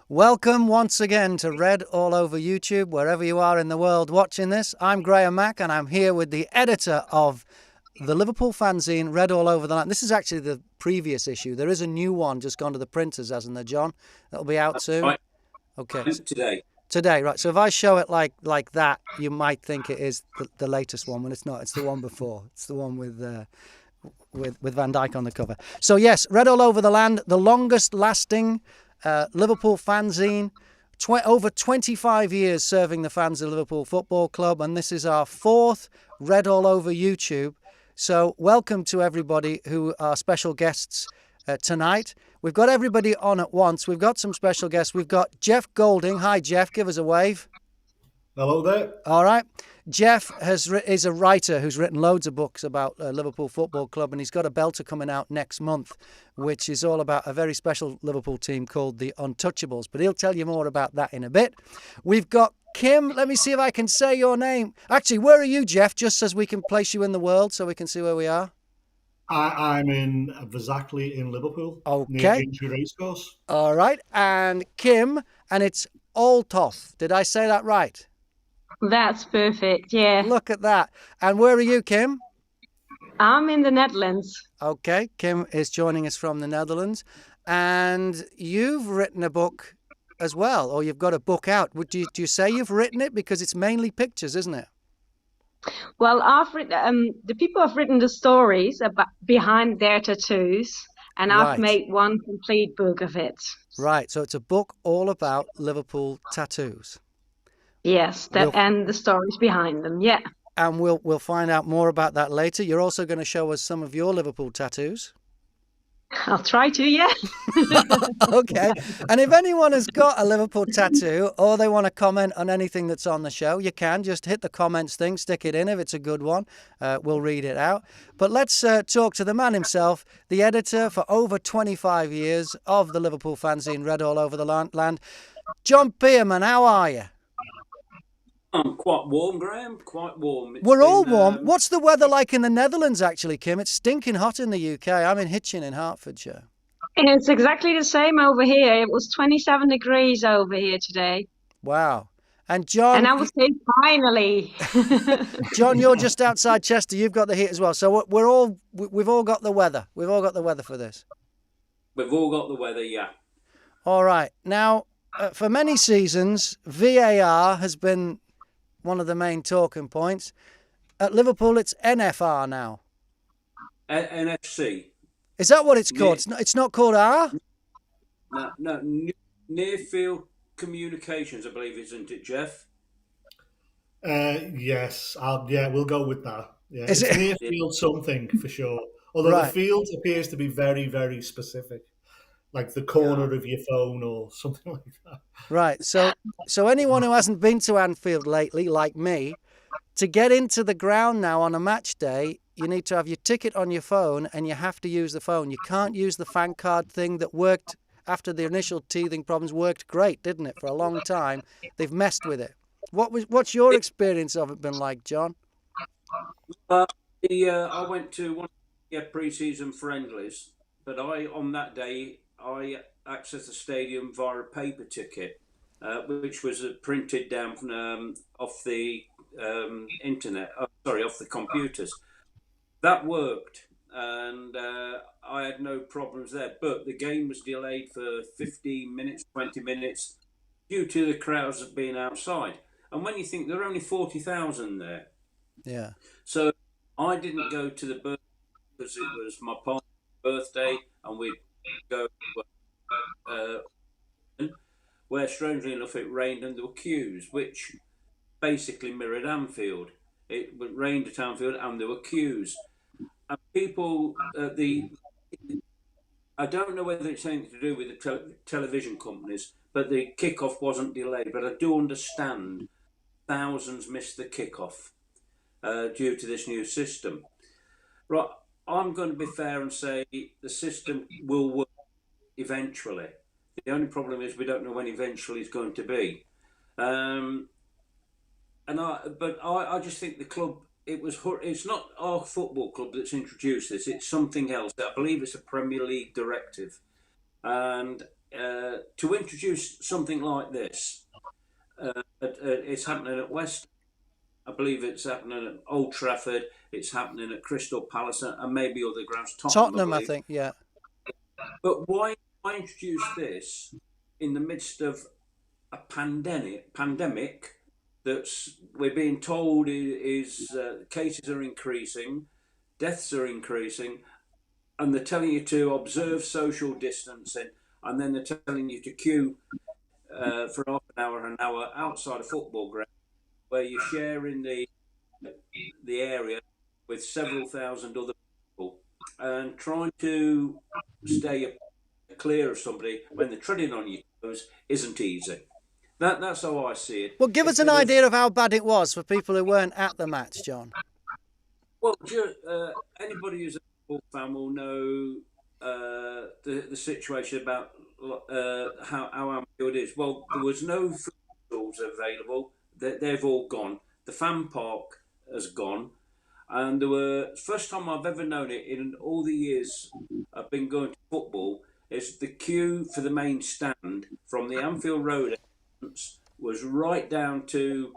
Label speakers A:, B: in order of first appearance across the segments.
A: Welcome once again to Red All Over YouTube, wherever you are in the world watching this. I'm Graham Mack and I'm here with the editor of the Liverpool fanzine, Red All Over the Land. This is actually the previous issue. There is a new one just gone to the printers, hasn't there, John? That'll be out soon.
B: Right.
A: Okay.
B: Today,
A: right. So if I show it like that, you might think it is the latest one, when it's not. It's the one before. It's the one with Van Dijk on the cover. So yes, Red All Over the Land, the longest lasting Liverpool fanzine, over 25 years serving the fans of Liverpool Football Club, and this is our fourth Red All Over YouTube. So welcome to everybody who are special guests tonight. We've got everybody on at once. We've got some special guests. We've got Jeff Goulding. Hi, Jeff. Give us a wave.
C: Hello there.
A: All right. Jeff is a writer who's written loads of books about Liverpool Football Club, and he's got a belter coming out next month, which is all about a very special Liverpool team called the Untouchables. But he'll tell you more about that in a bit. We've got Kim. Let me see if I can say your name. Actually, where are you, Jeff? Just as we can place you in the world so we can see where we are.
C: I'm in Verzackley in Liverpool.
A: Okay.
C: Near Finchley Racecourse.
A: All right. And Kim, and it's Olthof. Did I say that right?
D: That's perfect, yeah.
A: Look at that. And where are you, Kim?
D: I'm in the Netherlands.
A: Okay, Kim is joining us from the Netherlands. And you've written a book as well, or you've got a book out. Do you say you've written it? Because it's mainly pictures, isn't it?
D: Well, I've written, the people have written the stories about behind their tattoos, and I've made one complete book of it.
A: Right, so it's a book all about Liverpool tattoos.
D: Yes, and the stories behind them, yeah.
A: And we'll find out more about that later. You're also going to show us some of your Liverpool tattoos.
D: I'll try to, yeah.
A: Okay. And if anyone has got a Liverpool tattoo or they want to comment on anything that's on the show, you can just hit the comments thing, stick it in if it's a good one. We'll read it out. But let's talk to the man himself, the editor for over 25 years of the Liverpool fanzine, Red All Over the Land. John Pearman, how are you?
B: I'm quite warm, Graham. Quite warm.
A: We're all warm. What's the weather like in the Netherlands, actually, Kim? It's stinking hot in the UK. I'm in Hitchin in Hertfordshire.
D: It's exactly the same over here. It was 27 degrees over here today.
A: Wow. And John...
D: And I would say finally.
A: John, you're just outside Chester. You've got the heat as well. So we've all got the weather. We've all got the weather for this.
B: We've all got the weather, yeah.
A: All right. Now, for many seasons, VAR has been one of the main talking points. At Liverpool, it's NFR now.
B: NFC.
A: Is that what it's called? It's not called R?
B: No, Near Field Communications, I believe, isn't it, Jeff?
C: Yes, we'll go with that. Yeah, it's near field something for sure. Although the field appears to be very, very specific, like the corner of your phone or something like that.
A: Right. So anyone who hasn't been to Anfield lately, like me, to get into the ground now on a match day, you need to have your ticket on your phone and you have to use the phone. You can't use the fan card thing that worked after the initial teething problems. Worked great, didn't it? For a long time, they've messed with it. What's your experience of it been like, John?
B: I went to one of the pre-season friendlies, but on that day I accessed the stadium via a paper ticket, which was printed down from, off the internet. Off the computers. That worked, and I had no problems there. But the game was delayed for 15 minutes, 20 minutes, due to the crowds being outside. And when you think there are only 40,000 there,
A: yeah.
B: So I didn't go to the birthday because it was my partner's birthday, and we'd go where, strangely enough, it rained and there were queues, which basically mirrored Anfield. It rained at Anfield and there were queues. And people, I don't know whether it's anything to do with the television companies, but the kickoff wasn't delayed. But I do understand thousands missed the kickoff due to this new system. Right, I'm going to be fair and say the system will work eventually. The only problem is we don't know when eventually it's going to be. I just think the club, it's not our football club that's introduced this, it's something else. I believe it's a Premier League directive. And to introduce something like this, it's happening at West. I believe it's happening at Old Trafford. It's happening at Crystal Palace and maybe other grounds.
A: Tottenham, I think, yeah.
B: But why introduce this in the midst of a pandemic that's we're being told is cases are increasing, deaths are increasing, and they're telling you to observe social distancing, and then they're telling you to queue for half an hour outside a football ground where you're sharing the area with several thousand other people, and trying to stay clear of somebody when they're treading on your toes isn't easy. That's how I see it.
A: Well, give us an idea of how bad it was for people who weren't at the match, John.
B: Well, anybody who's a football fan will know the situation about how Anfield is. Well, there was no food stalls available. They've all gone. The fan park has gone. And there were, first time I've ever known it in all the years I've been going to football, is the queue for the main stand from the Anfield Road entrance was right down to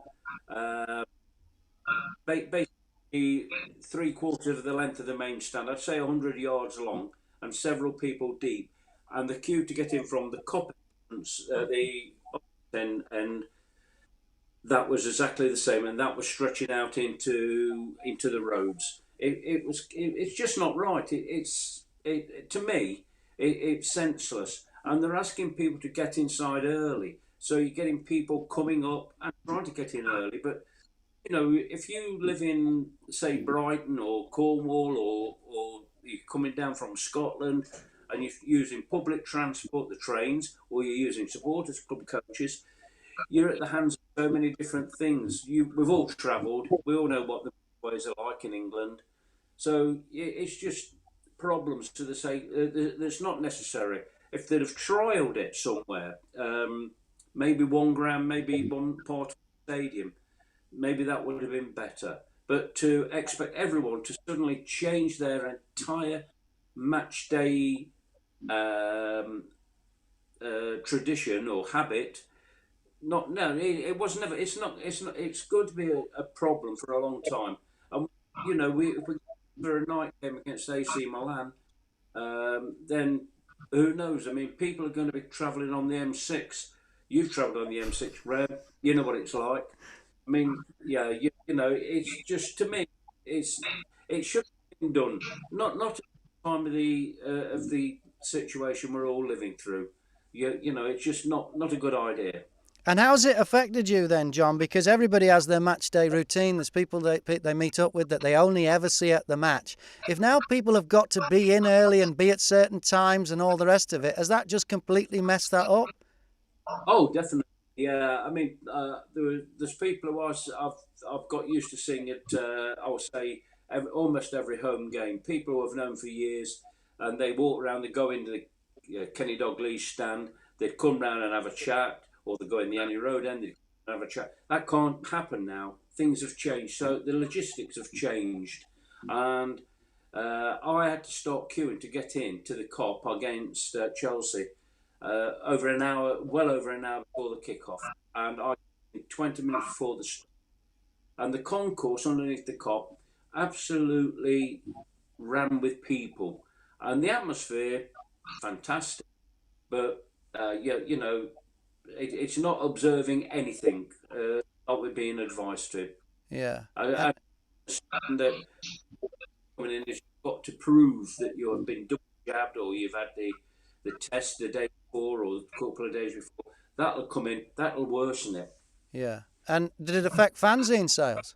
B: basically 3/4 of the length of the main stand. I'd say 100 yards long and several people deep. And the queue to get in from the Cop entrance, the end, that was exactly the same, and that was stretching out into the roads. It's just not right. To me, it's senseless, and they're asking people to get inside early. So you're getting people coming up and trying to get in early, but you know, if you live in, say, Brighton or Cornwall, or you're coming down from Scotland and you're using public transport, the trains, or you're using supporters club coaches, you're at the hands of so many different things. We've all travelled. We all know what the ways are like in England. So it's just problems to the say that's not necessary. If they'd have trialled it somewhere, maybe one ground, maybe one part of the stadium, maybe that would have been better. But to expect everyone to suddenly change their entire match day tradition or habit. It was never. It's not. It's going to be a problem for a long time. And you know, if we for a night game against AC Milan, then who knows? I mean, people are going to be travelling on the M6. You've travelled on the M6, Red. You know what it's like. I mean, yeah, you know, it's just, to me, it should have been done. Not at the time of the situation we're all living through. You know, it's just not a good idea.
A: And how's it affected you then, John? Because everybody has their match day routine. There's people they meet up with that they only ever see at the match. If now people have got to be in early and be at certain times and all the rest of it, has that just completely messed that up?
B: Oh, definitely. Yeah, I mean, there's people who I've got used to seeing it. I would say almost every home game. People who I've known for years, and they walk around. They go into the Kenny Dalglish stand. They'd come round and have a chat, or they go in the Annie Road end. They'd have a chat. That can't happen now. Things have changed, so the logistics have changed, and I had to start queuing to get in to the Cop against Chelsea. Well over an hour before the kickoff, and I 20 minutes before the start. And the concourse underneath the Cop absolutely ran with people, and the atmosphere fantastic. But you know, it's not observing anything like we're being advised to.
A: Yeah,
B: I understand that coming in, you've got to prove that you have been double jabbed or you've had the test the day before or a couple of days before. That'll come in, that'll worsen it.
A: Yeah. And did it affect fanzine sales?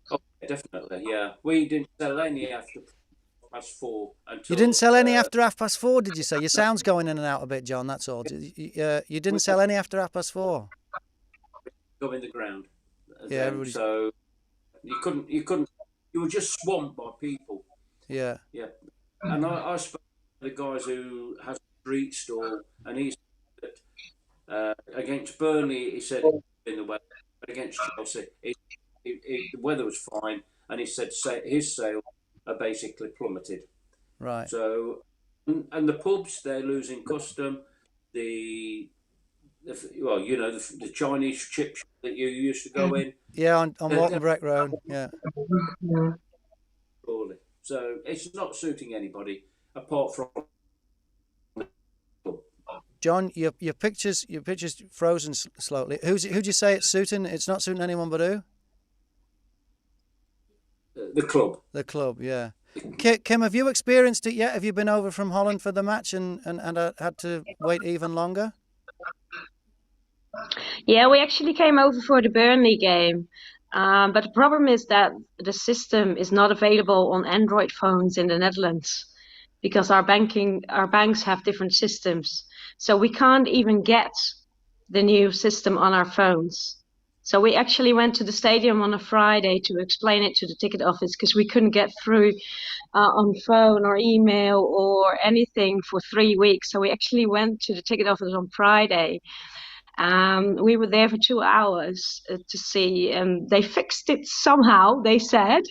B: Oh, definitely, yeah. We didn't sell any after 4:30.
A: You didn't sell any after 4:30, did you say? Your sound's going in and out a bit, John, that's all. You didn't sell any after 4:30?
B: Go in the ground.
A: Yeah, everybody...
B: So you couldn't, you were just swamped by people.
A: Yeah.
B: Yeah. And I spoke to the guys who has a street stall, and he said that against Burnley, he said in the weather, against Chelsea, the weather was fine, and he said his sales are basically plummeted.
A: Right.
B: So, and the pubs, they're losing custom. well, you know, the Chinese chip shop that you used to go in.
A: Yeah, on Waltonbreck Road. Yeah.
B: So it's not suiting anybody apart from.
A: John, your pictures frozen slowly. Who'd you say it's suiting? It's not suiting anyone but who?
B: The club.
A: The club, yeah. Kim, have you experienced it yet? Have you been over from Holland for the match and had to wait even longer?
D: Yeah, we actually came over for the Burnley game. But the problem is that the system is not available on Android phones in the Netherlands because our banks have different systems. So we can't even get the new system on our phones. So we actually went to the stadium on a Friday to explain it to the ticket office because we couldn't get through on phone or email or anything for 3 weeks. So we actually went to the ticket office on Friday. We were there for 2 hours to see. They fixed it somehow, they said.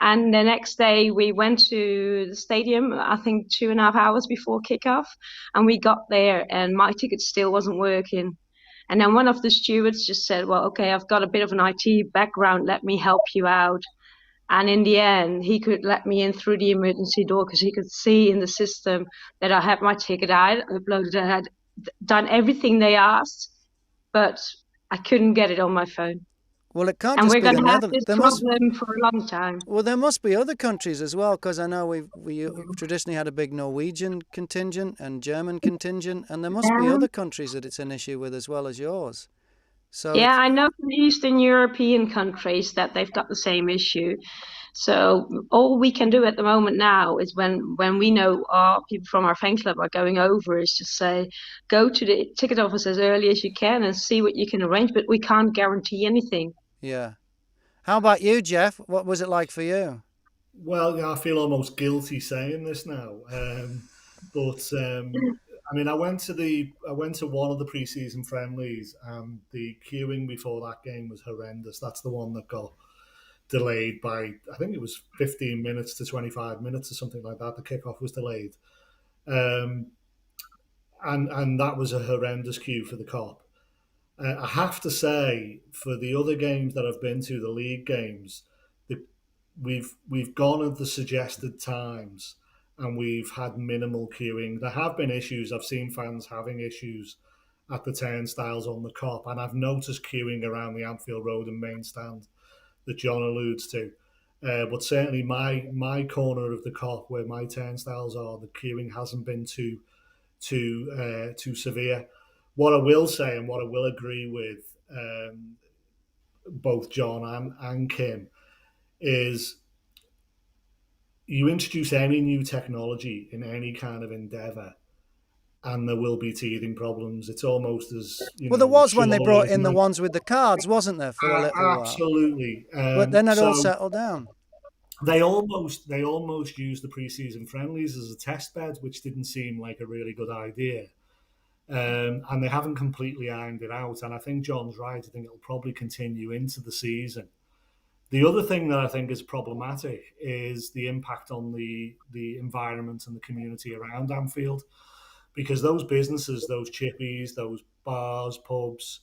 D: And the next day we went to the stadium, I think 2.5 hours before kickoff. And we got there and my ticket still wasn't working. And then one of the stewards just said, well, okay, I've got a bit of an IT background. Let me help you out. And in the end, he could let me in through the emergency door because he could see in the system that I had my ticket. I had uploaded, I had done everything they asked, but I couldn't get it on my phone.
A: Well, it can't just be the Netherlands. And we're going to
D: have this problem for a long time.
A: Well, there must be other countries as well, because I know we traditionally had a big Norwegian contingent and German contingent, and there must be other countries that it's an issue with as well as yours. So
D: yeah, I know from Eastern European countries that they've got the same issue. So all we can do at the moment now is when we know our people from our fan club are going over is just say, go to the ticket office as early as you can and see what you can arrange, but we can't guarantee anything.
A: Yeah. How about you, Jeff? What was it like for you?
C: Well, I feel almost guilty saying this now, but I mean, I went to one of the pre-season friendlies, and the queuing before that game was horrendous. That's the one that got delayed by, I think it was 15 minutes to 25 minutes or something like that. The kickoff was delayed, and that was a horrendous queue for the Kop. I have to say, for the other games that I've been to, the league games, we've gone at the suggested times and we've had minimal queuing. There have been issues. I've seen fans having issues at the turnstiles on the Kop, and I've noticed queuing around the Anfield Road and main stand that John alludes to. But certainly my corner of the Kop, where my turnstiles are, the queuing hasn't been too severe. What I will say, and what I will agree with both John and Kim, is you introduce any new technology in any kind of endeavour, and there will be teething problems. It's almost as
A: there was when they brought in the ones with the cards, wasn't there, for a little while?
C: Absolutely.
A: But then it all settled down.
C: They almost used the pre-season friendlies as a test bed, which didn't seem like a really good idea. And they haven't completely ironed it out. And I think John's right. I think it'll probably continue into the season. The other thing that I think is problematic is the impact on the environment and the community around Anfield, because those businesses, those chippies, those bars, pubs,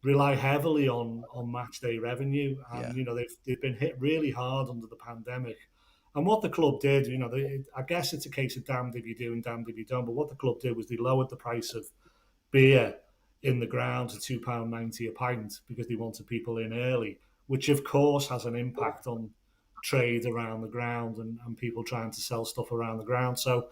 C: rely heavily on match day revenue. And, they've been hit really hard under the pandemic. And what the club did, I guess it's a case of damned if you do and damned if you don't. But what the club did was they lowered the price of beer in the ground to £2.90 a pint because they wanted people in early, which of course has an impact on trade around the ground and people trying to sell stuff around the ground. So,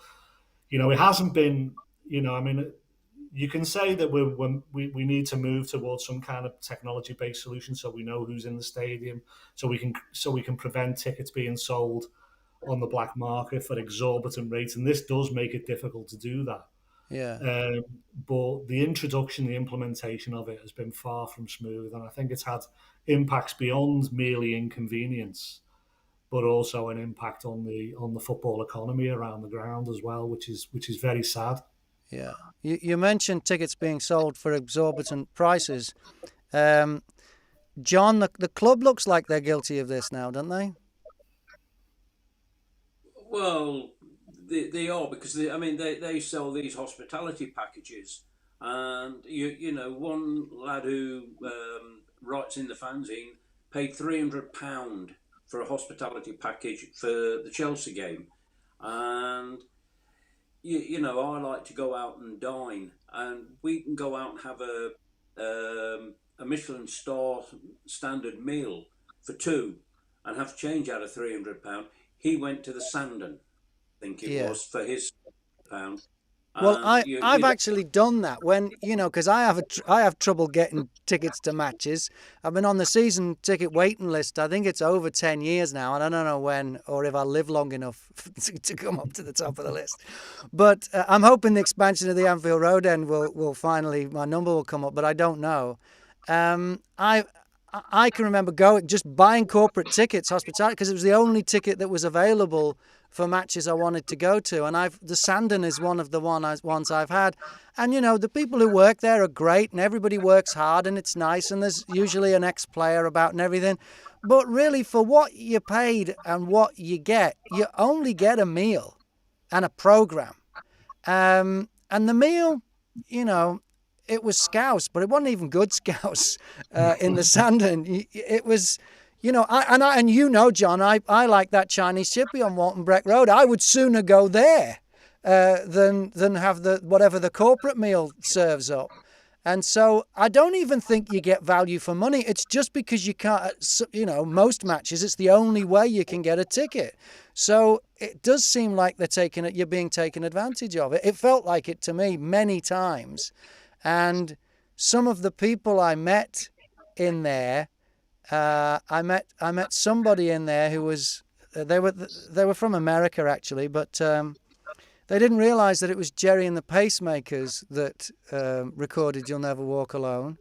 C: it hasn't been, you can say that we need to move towards some kind of technology-based solution so we know who's in the stadium, so we can prevent tickets being sold on the black market for exorbitant rates, and this does make it difficult to do that.
A: Yeah.
C: But the introduction, the implementation of it has been far from smooth, and I think it's had impacts beyond merely inconvenience, but also an impact on the football economy around the ground as well, which is very sad.
A: Yeah. You mentioned tickets being sold for exorbitant prices. John, the club looks like they're guilty of this now, don't they?
B: Well, they are, because they sell these hospitality packages And you know, one lad who writes in the fanzine paid £300 for a hospitality package for the Chelsea game, and you know, I like to go out and dine, and we can go out and have a Michelin star standard meal for two, and have change out of £300. He went to the Sandon, I think it
A: Yeah.
B: was, for his £100.
A: Well,
B: And
A: I've actually done that when, you know, because I have trouble getting tickets to matches. I've been on the season ticket waiting list. I think it's over 10 years now, and I don't know when or if I live long enough to come up to the top of the list. But I'm hoping the expansion of the Anfield Road end will finally, my number will come up, but I don't know. I can remember just buying corporate tickets, hospitality, because it was the only ticket that was available for matches I wanted to go to. And the Sandon is one of the ones I've had. And, you know, the people who work there are great and everybody works hard and it's nice. And there's usually an ex-player about and everything. But really, for what you paid and what you get, you only get a meal and a program. And the meal, you know, it was scouse, but it wasn't even good scouse in the Sandon. It was... You know, and you know, John, I like that Chinese chippy on Walton Breck Road. I would sooner go there than have whatever the corporate meal serves up. And so I don't even think you get value for money. It's just because you can't, you know, most matches, it's the only way you can get a ticket. So it does seem like you're being taken advantage of. It felt like it to me many times. And some of the people I met in there, I met somebody in there who was they were from America actually, but they didn't realize that it was Jerry and the Pacemakers that recorded "You'll Never Walk Alone,"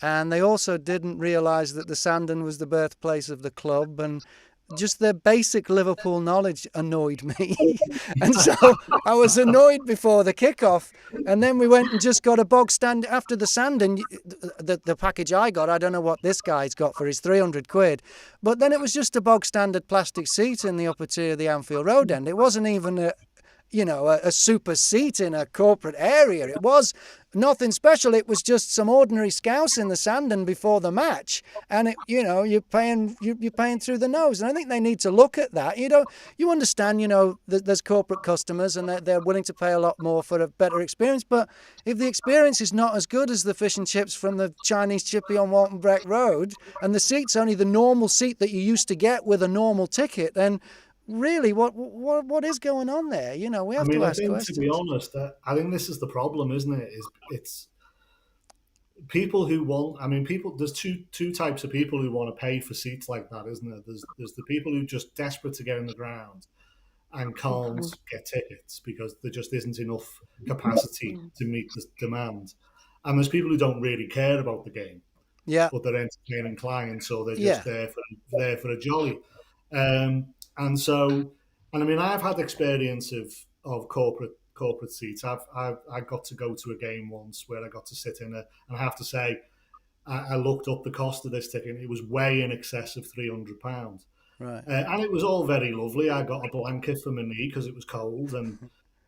A: and they also didn't realize that the Sandon was the birthplace of the club, and just their basic Liverpool knowledge annoyed me. And so I was annoyed before the kickoff. And then we went and just got a bog stand after the Sandon. The package I got, I don't know what this guy's got for his £300. But then it was just a bog standard plastic seat in the upper tier of the Anfield Road end. It wasn't even a super seat in a corporate area. It was nothing special. It was just some ordinary scouse in the Sandon before the match, and you're paying through the nose. And I think they need to look at that. You understand, there's corporate customers and they're willing to pay a lot more for a better experience. But if the experience is not as good as the fish and chips from the Chinese chippy on Walton Breck Road, and the seat's only the normal seat that you used to get with a normal ticket, then really, what is going on there? We have to ask questions.
C: To be honest, I think this is the problem, isn't it? It's people who want. I mean, there's two types of people who want to pay for seats like that, isn't there? There's the people who are just desperate to get in the ground and can't get tickets because there just isn't enough capacity to meet the demand, and there's people who don't really care about the game, but they're entertaining clients, so they're just there for a jolly. And I mean, I've had experience of corporate seats. I got to go to a game once where I got to sit in and I have to say, I looked up the cost of this ticket. It was way in excess of £300.
A: Right.
C: And it was all very lovely. I got a blanket for my knee because it was cold, and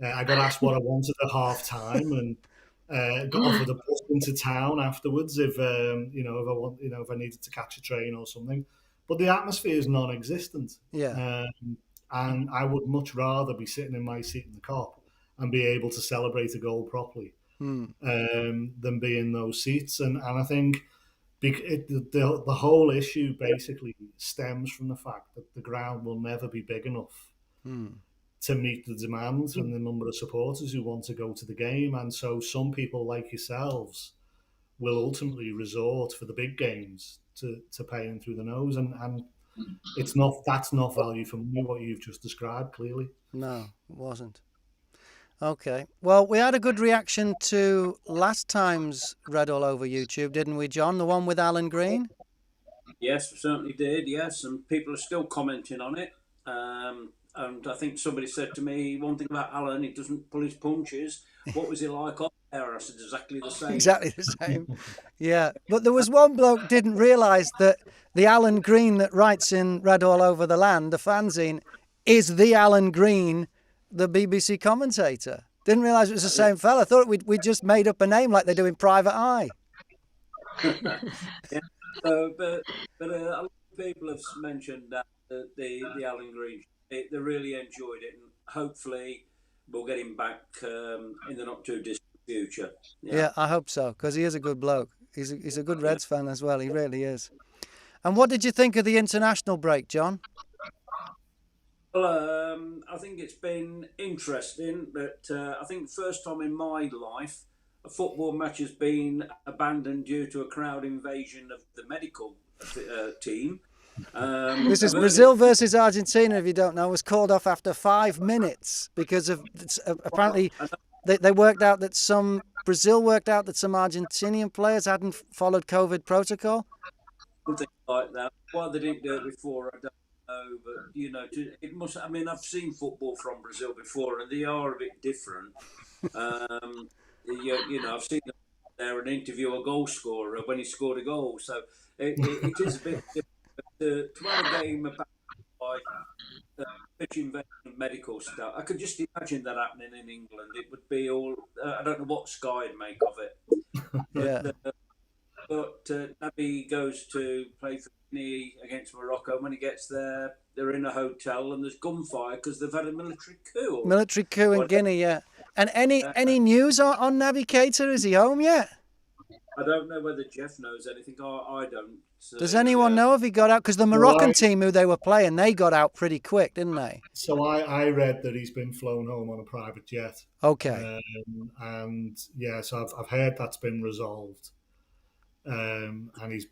C: I got asked what I wanted at half time, and got offered a bus into town afterwards if I needed to catch a train or something. But the atmosphere is non-existent.
A: Yeah.
C: And I would much rather be sitting in my seat in the Kop and be able to celebrate a goal properly than be in those seats. And I think the whole issue basically stems from the fact that the ground will never be big enough to meet the demand and the number of supporters who want to go to the game. And so some people like yourselves will ultimately resort for the big games to paying through the nose, and that's not value for money, what you've just described, clearly.
A: No, it wasn't. Okay. Well, we had a good reaction to last time's Read All Over YouTube, didn't we, John? The one with Alan Green?
B: Yes, we certainly did, yes. And people are still commenting on it. And I think somebody said to me, one thing about Alan, he doesn't pull his punches. What was he like on there? I said, exactly the same.
A: Exactly the same. Yeah. But there was one bloke didn't realise that the Alan Green that writes in Read All Over the Land, the fanzine, is the Alan Green, the BBC commentator. Didn't realise it was the same fella. I thought we just made up a name like they do in Private Eye.
B: Yeah. So, but a lot of people have mentioned that the Alan Green, they really enjoyed it, and hopefully we'll get him back in the not too distant future.
A: Yeah, I hope so, because he is a good bloke. He's a good Reds fan as well. He really is. And what did you think of the international break, John?
B: Well, I think it's been interesting, but I think first time in my life a football match has been abandoned due to a crowd invasion of the medical team.
A: This is Brazil versus Argentina, if you don't know, was called off after 5 minutes because of apparently they worked out that Brazil worked out that some Argentinian players hadn't followed COVID protocol.
B: Something like that. Why they didn't do it before, I don't know. But it must. I mean, I've seen football from Brazil before, and they are a bit different. I've seen them there and interview a goal scorer when he scored a goal. So it is a bit different to have a game about pitch invasion and medical stuff. I could just imagine that happening in England. It would be all. I don't know what Sky would make of it. But Naby goes to play for Guinea against Morocco. When he gets there, they're in a hotel and there's gunfire because they've had a military coup.
A: Military coup in Guinea, yeah. And any news on Naby Keita? Is he home yet?
B: I don't know whether Jeff knows anything. I don't. So,
A: does anyone know if he got out? Because the Moroccan team who they were playing, they got out pretty quick, didn't they?
C: So I read that he's been flown home on a private jet.
A: Okay.
C: So I've heard that's been resolved. And he's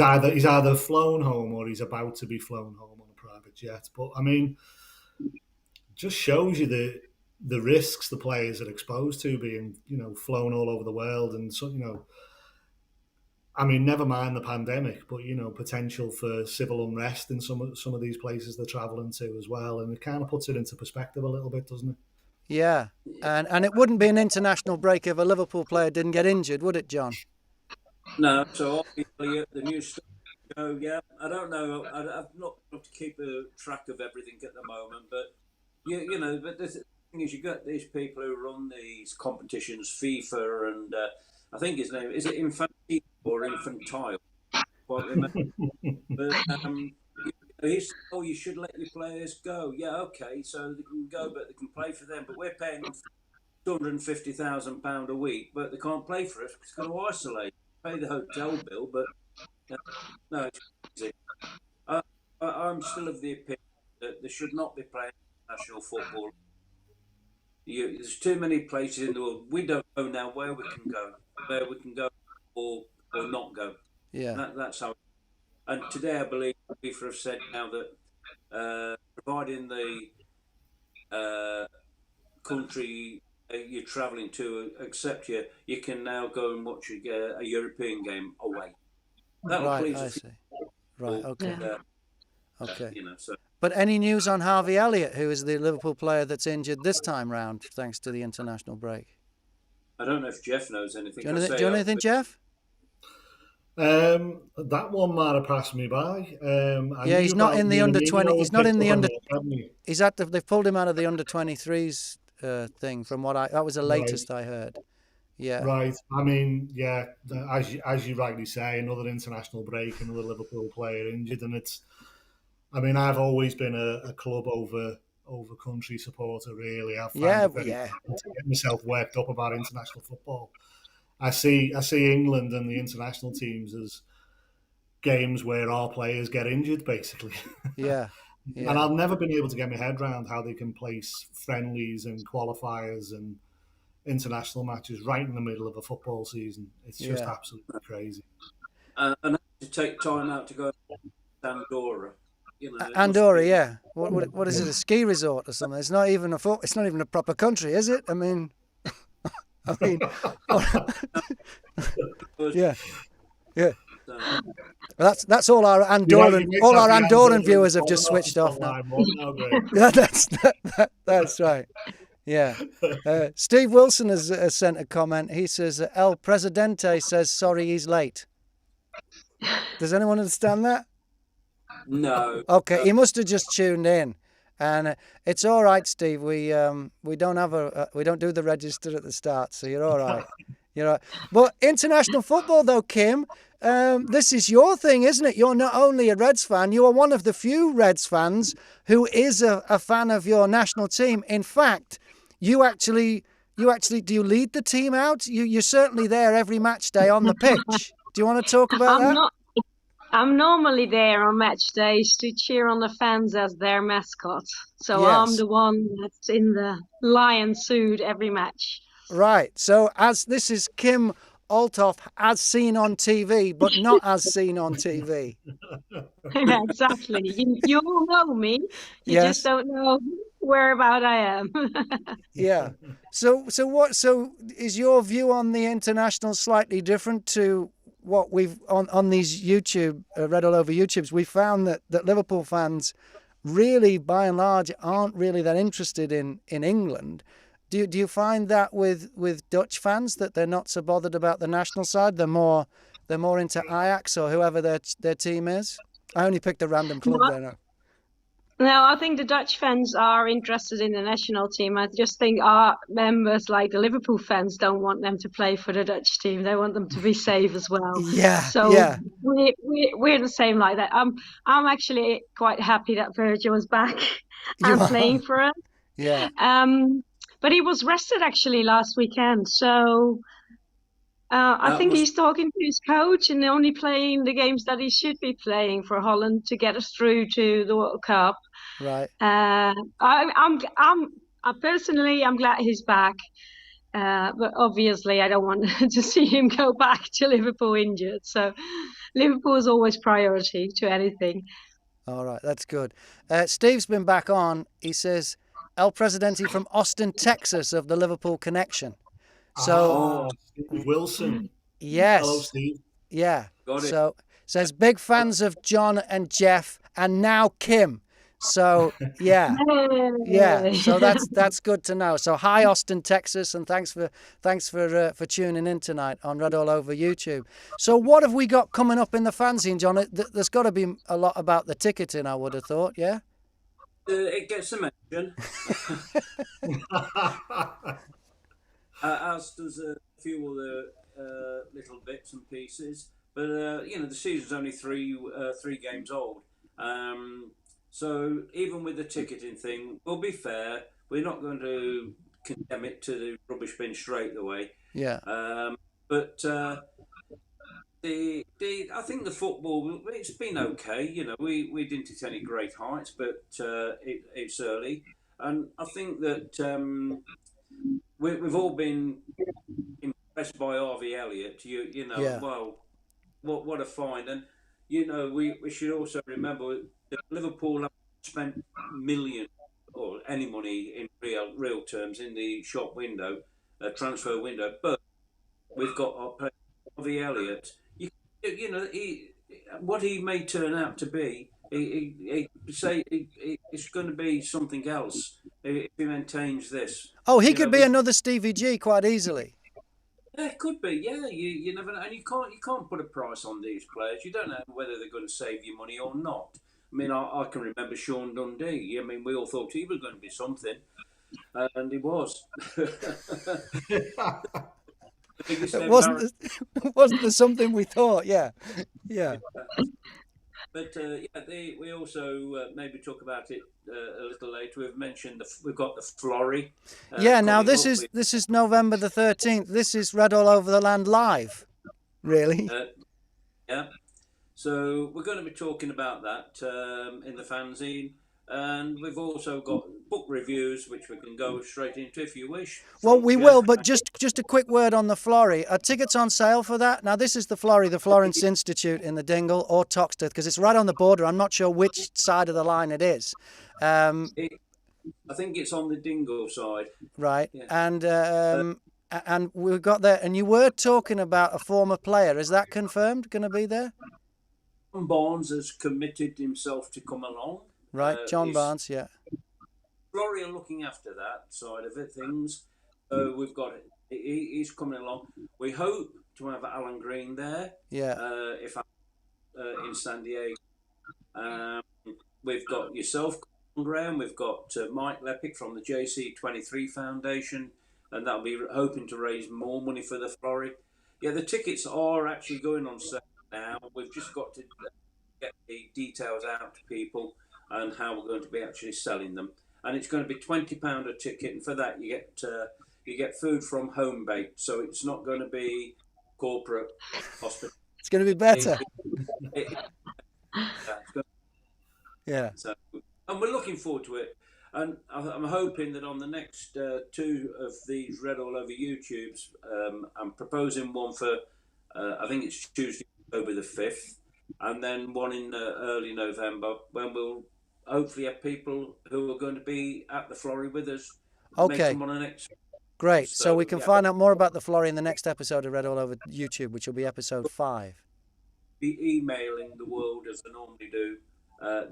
C: either flown home or he's about to be flown home on a private jet. But I mean, just shows you the risks the players are exposed to being, flown all over the world, and so I mean, never mind the pandemic, but potential for civil unrest in some of these places they're travelling to as well, and it kind of puts it into perspective a little bit, doesn't it?
A: Yeah, and it wouldn't be an international break if a Liverpool player didn't get injured, would it, John?
B: No, so obviously the news show, I don't know. I've not got to keep a track of everything at the moment, but but the thing is, you got these people who run these competitions, FIFA, and I think his name is it Infantile or Infantile? Quite remember. But he said, "Oh, you should let your players go." Yeah, okay, so they can go, but they can play for them. But we're paying them £250,000 a week, but they can't play for us because they've got to isolate. Pay the hotel bill, but no, it's crazy. I'm still of the opinion that they should not be playing national football. There's too many places in the world. We don't know now where we can go or not go.
A: Yeah,
B: that's how. And today, I believe FIFA have said now that providing the country you're travelling to accept you can now go and watch a European game away. That
A: right, I see. Right, okay. Okay.
B: So.
A: But any news on Harvey Elliott, who is the Liverpool player that's injured this time round thanks to the international break?
B: I don't know if Jeff knows anything.
A: Do you know anything, Jeff?
C: That one might have passed me by.
A: He's not in the under 20. He's not in the under. He's they've pulled him out of the under 23s thing. From what that was the latest I heard. Yeah.
C: Right. I mean, yeah. As you rightly say, another international break, another Liverpool player injured, and it's. I mean, I've always been a club over country supporter. Really, I find to get myself worked up about international football. I see England and the international teams as games where our players get injured, basically.
A: Yeah.
C: And I've never been able to get my head around how they can place friendlies and qualifiers and international matches right in the middle of a football season. It's just absolutely crazy.
B: And to take time out to go to Andorra.
A: Andorra, yeah. What is it? A ski resort or something? It's not even a proper country, is it? I mean, yeah. Well, that's all our Andorran viewers have just switched off now. That's right. Yeah. Steve Wilson has sent a comment. He says El Presidente says sorry he's late. Does anyone understand that?
B: No.
A: Okay, he must have just tuned in. And it's all right, Steve. We don't do the register at the start, so you're all right. You're all right. But international football, though, Kim, this is your thing, isn't it? You're not only a Reds fan, you are one of the few Reds fans who is a fan of your national team. In fact, you actually do you lead the team out? You're certainly there every match day on the pitch. Do you want to talk about that?
D: I'm normally there on match days to cheer on the fans as their mascot. So
A: Yes.
D: I'm the one that's in the lion suit every match.
A: Right. So as this is Kim Olthof as seen on TV, but not as seen on TV.
D: Exactly. You all know me. You
A: Yes.
D: just don't know whereabout I am.
A: Yeah. So is your view on the international slightly different to what we've on these YouTube Red All Over YouTubes? We found that Liverpool fans really, by and large, aren't really that interested in England. Do you find that with Dutch fans that they're not so bothered about the national side? They're more into Ajax or whoever their team is. I only picked a random club there now.
D: No, I think the Dutch fans are interested in the national team. I just think our members, like the Liverpool fans, don't want them to play for the Dutch team. They want them to be safe as well.
A: Yeah.
D: So
A: yeah.
D: we're the same like that. I'm actually quite happy that Virgil is back and playing for us.
A: Yeah.
D: But he was rested actually last weekend, so I think he's talking to his coach and only playing the games that he should be playing for Holland to get us through to the World Cup.
A: Right.
D: I'm personally, I'm glad he's back, but obviously I don't want to see him go back to Liverpool injured. So Liverpool is always priority to anything.
A: All right, that's good. Steve's been back on. He says, El Presidente from Austin, Texas, of the Liverpool connection. So,
C: Steve Wilson.
A: Yes.
C: Hello, Steve.
A: Yeah.
B: Got it.
A: So, says, big fans of John and Jeff, and now Kim. So, yeah. Yeah. So that's good to know. So, hi, Austin, Texas, and thanks for tuning in tonight on Red All Over YouTube. So, what have we got coming up in the fanzine, John? There's got to be a lot about the ticketing, I would have thought, yeah?
B: It gets a mention. As does a few other little bits and pieces. But the season's only three games old. So even with the ticketing thing, we'll be fair. We're not going to condemn it to the rubbish bin straight away.
A: Yeah.
B: But I think the football, it's been okay. We didn't hit any great heights, but it's early, and I think that we've all been impressed by Harvey Elliott.
A: Yeah.
B: Well, what a find, and we should also remember that Liverpool have spent millions or any money in real terms in the shop window, transfer window, but we've got our player Harvey Elliott. What he may turn out to be, it's going to be something else if he maintains this.
A: Oh, he could be another Stevie G quite easily.
B: Yeah, it could be. Yeah, you never know, and you can't put a price on these players. You don't know whether they're going to save you money or not. I mean, I can remember Sean Dundee. I mean, we all thought he was going to be something, and he was.
A: Wasn't there something we thought? Yeah.
B: But we also maybe talk about it a little later. We've mentioned we've got the Florrie.
A: Now this is November the 13th. This is Red All Over the Land live. Really?
B: Yeah. So we're going to be talking about that in the fanzine. And we've also got book reviews, which we can go straight into if you wish.
A: Well, we will, but just a quick word on the Florrie. Are tickets on sale for that? Now, this is the Florrie, the Florence Institute in the Dingle or Toxteth, because it's right on the border. I'm not sure which side of the line it is.
B: I think it's on the Dingle side.
A: Right.
B: Yeah.
A: And we've got there. And you were talking about a former player. Is that confirmed? Going to be there?
B: John Barnes has committed himself to come along.
A: Right, John Barnes, yeah.
B: Florrie are looking after that side of it, things. So we've got it. He's coming along. We hope to have Alan Green there.
A: Yeah.
B: In San Diego. We've got yourself ground. We've got Mike Lepic from the JC23 Foundation, and that'll be hoping to raise more money for the Florrie. Yeah, the tickets are actually going on sale now. We've just got to get the details out to people and how we're going to be actually selling them. And it's going to be £20 a ticket, and for that you get food from home baked, so it's not going to be corporate hospitality.
A: It's going to be better. Yeah.
B: So, and we're looking forward to it. And I'm hoping that on the next two of these Read All Over YouTubes, I'm proposing one for, I think it's Tuesday, October the 5th, and then one in early November, when we'll hopefully have people who are going to be at the Florrie with us.
A: Okay.
B: On the next.
A: Great. So we can find out more about the Florrie in the next episode of Read All Over YouTube, which will be episode 5.
B: Be emailing the world as I normally do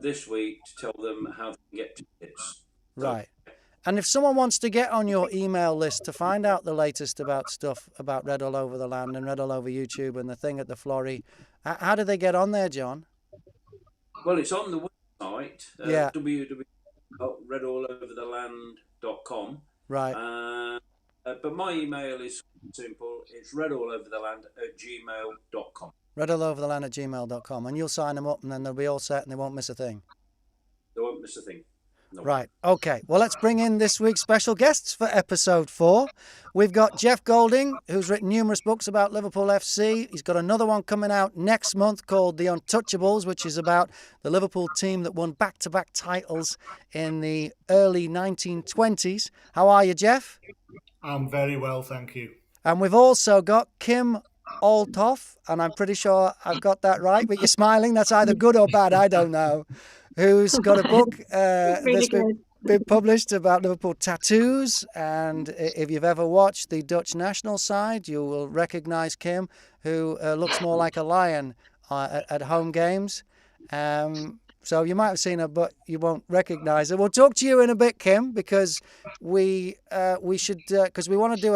B: this week to tell them how they can get tickets.
A: Right. And if someone wants to get on your email list to find out the latest about stuff about Read All Over the Land and Read All Over YouTube and the thing at the Florrie, how do they get on there, John?
B: Well, it's on the website,
A: yeah.
B: www.readallovertheland.com.
A: Right.
B: But my email is simple. It's readallovertheland@gmail.com.
A: readallovertheland@gmail.com. And you'll sign them up and then they'll be all set and they won't miss a thing.
B: They won't miss a thing. No.
A: Right. Okay. Well, let's bring in this week's special guests for episode 4. We've got Jeff Goulding, who's written numerous books about Liverpool FC. He's got another one coming out next month called The Untouchables, which is about the Liverpool team that won back-to-back titles in the early 1920s. How are you, Jeff?
C: I'm very well, thank you.
A: And we've also got Kim Olthof, and I'm pretty sure I've got that right, but you're smiling. That's either good or bad, I don't know. Who's got a book that's been published about Liverpool tattoos. And if you've ever watched the Dutch national side, you will recognise Kim, who looks more like a lion at home games. So you might have seen her, but you won't recognise her. We'll talk to you in a bit, Kim, because we should because we want to do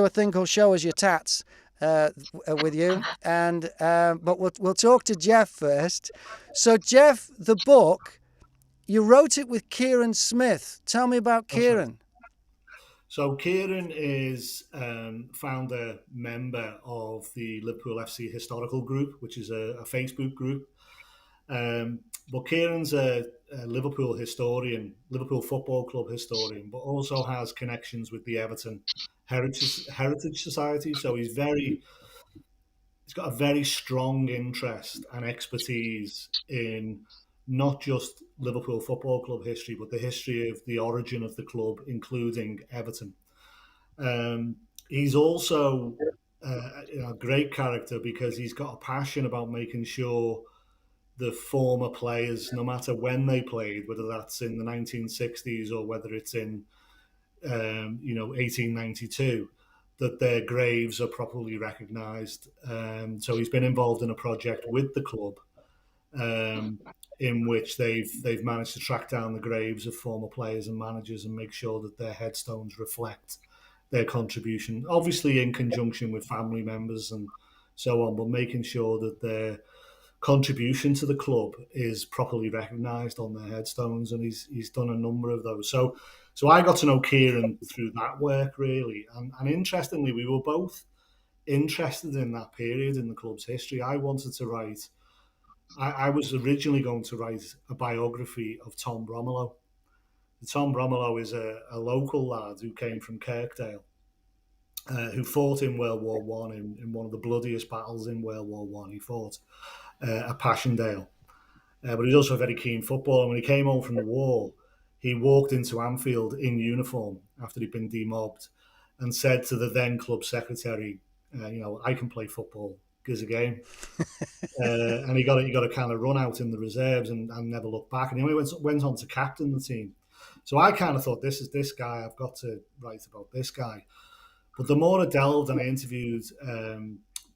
A: a thing called Show Us Your Tats. With you, and but we'll talk to Jeff first. So Jeff, the book, you wrote it with Kieran Smith. Tell me about Kieran.
C: So Kieran is founder member of the Liverpool FC Historical Group, which is a Facebook group. But Kieran's a Liverpool historian, Liverpool Football Club historian, but also has connections with the Everton Heritage Society. So he's got a very strong interest and expertise in not just Liverpool Football Club history, but the history of the origin of the club, including Everton. He's also a great character because he's got a passion about making sure the former players, no matter when they played, whether that's in the 1960s or whether it's in 1892, that their graves are properly recognised. So he's been involved in a project with the club in which they've managed to track down the graves of former players and managers and make sure that their headstones reflect their contribution, obviously in conjunction with family members and so on, but making sure that their contribution to the club is properly recognised on their headstones, and he's done a number of those. So I got to know Kieran through that work, really. And interestingly, we were both interested in that period in the club's history. I wanted to write, I was originally going to write a biography of Tom Bromelow. Tom Bromelow is a local lad who came from Kirkdale, who fought in World War One in one of the bloodiest battles in World War One. He fought at Passchendaele. But he was also a very keen footballer. When he came home from the war, he walked into Anfield in uniform after he'd been demobbed and said to the then club secretary, I can play football, gives a game. And he got to kind of run out in the reserves and never look back. And he went on to captain the team. So I kind of thought, this is this guy, I've got to write about this guy. But the more I delved and I interviewed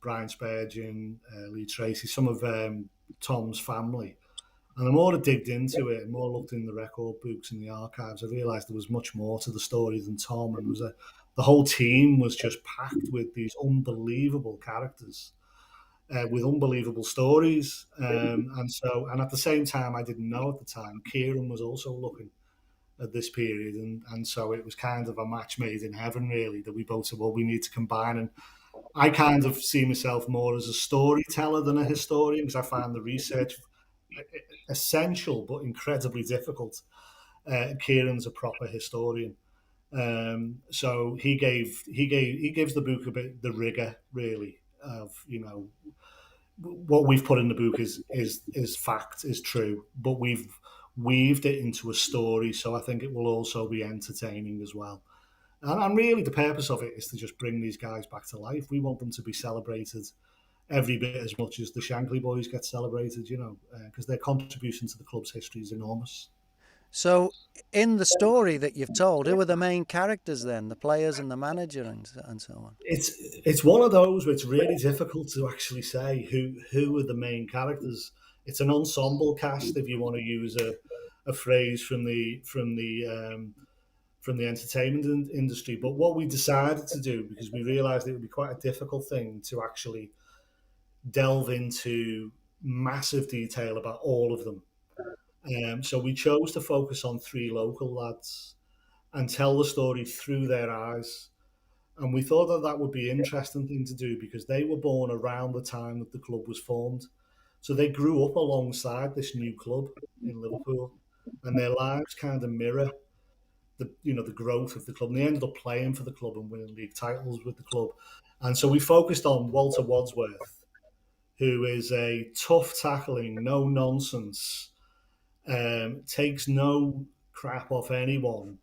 C: Brian Spurgeon, Lee Tracy, some of Tom's family, and the more I digged into it and more looked in the record books and the archives, I realised there was much more to the story than Tom. And the whole team was just packed with these unbelievable characters. with unbelievable stories. And at the same time, I didn't know at the time, Kieran was also looking at this period. And so it was kind of a match made in heaven, really, that we both said, well, we need to combine. And I kind of see myself more as a storyteller than a historian, because I find the research essential but incredibly difficult. Kieran's a proper historian. So he gives the book a bit the rigor, really, of, what we've put in the book is fact, is true, but we've weaved it into a story, so I think it will also be entertaining as well. And really, the purpose of it is to just bring these guys back to life. We want them to be celebrated every bit as much as the Shankly boys get celebrated, because their contribution to the club's history is enormous.
A: So, in the story that you've told, who are the main characters then? The players and the manager and so on?
C: It's one of those where it's really difficult to actually say who are the main characters. It's an ensemble cast, if you want to use a phrase from the entertainment industry. But what we decided to do, because we realised it would be quite a difficult thing to actually delve into massive detail about all of them. So we chose to focus on 3 local lads and tell the story through their eyes. And we thought that would be an interesting thing to do, because they were born around the time that the club was formed. So they grew up alongside this new club in Liverpool, and their lives kind of mirror the growth of the club. And they ended up playing for the club and winning league titles with the club. And so we focused on Walter Wadsworth, who is a tough tackling, no nonsense, takes no crap off anyone,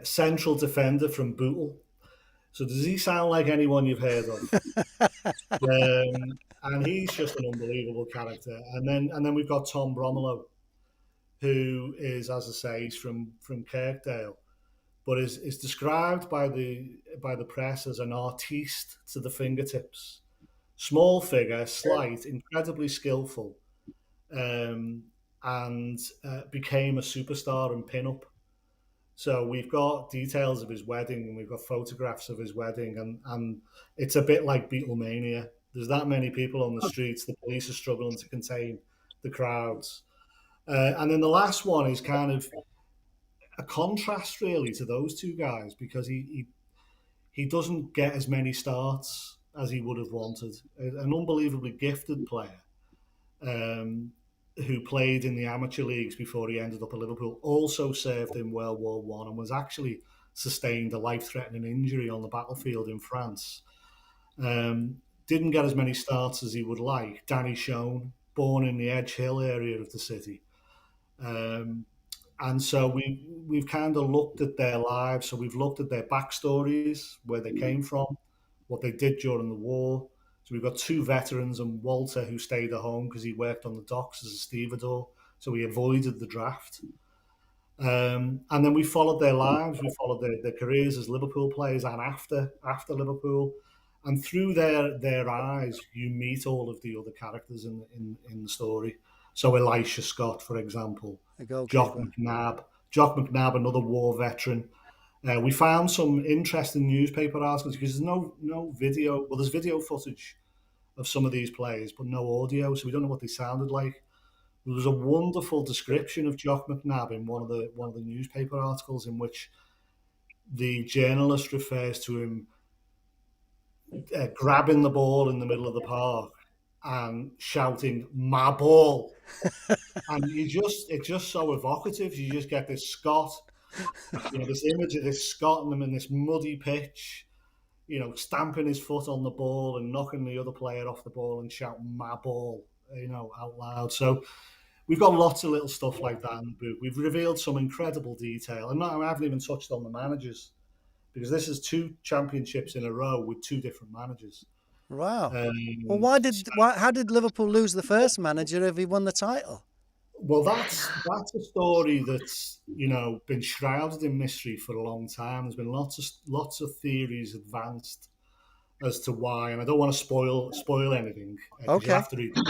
C: central defender from Bootle. So does he sound like anyone you've heard of? And he's just an unbelievable character. And then we've got Tom Bromelo, who is, as I say, he's from Kirkdale, but is described by the press as an artiste to the fingertips. Small figure, slight, incredibly skillful, and became a superstar in pin-up. So we've got details of his wedding, and we've got photographs of his wedding, and it's a bit like Beatlemania. There's that many people on the streets, the police are struggling to contain the crowds. And then the last one is kind of a contrast, really, to those 2 guys, because he doesn't get as many starts as he would have wanted. An unbelievably gifted player, who played in the amateur leagues before he ended up at Liverpool, also served in World War I and was actually sustained a life-threatening injury on the battlefield in France. Didn't get as many starts as he would like. Danny Schoen, born in the Edge Hill area of the city. And so we've kind of looked at their lives. So we've looked at their backstories, where they came from, what they did during the war. So we've got 2 veterans and Walter, who stayed at home because he worked on the docks as a stevedore. So he avoided the draft. And then we followed their lives. We followed their careers as Liverpool players and after Liverpool. And through their eyes, you meet all of the other characters in the story. So Elisha Scott, for example, Jock McNabb, another war veteran. We found some interesting newspaper articles, because there's no video. Well, there's video footage of some of these players, but no audio, so we don't know what they sounded like. There was a wonderful description of Jock McNabb in one of the newspaper articles, in which the journalist refers to him grabbing the ball in the middle of the park and shouting, "My ball!" And it's just so evocative. You just get this Scott, this image of this Scott in this muddy pitch, stamping his foot on the ball and knocking the other player off the ball and shouting, "My ball," out loud. So we've got lots of little stuff like that in the book. We've revealed some incredible detail, and I haven't even touched on the managers, because this is 2 championships in a row with 2 different managers.
A: Wow. Well, how did Liverpool lose the first manager if he won the title?
C: Well, that's a story that's been shrouded in mystery for a long time. There's been lots of theories advanced as to why, and I don't want to spoil anything.
A: Okay.
C: You have to read it.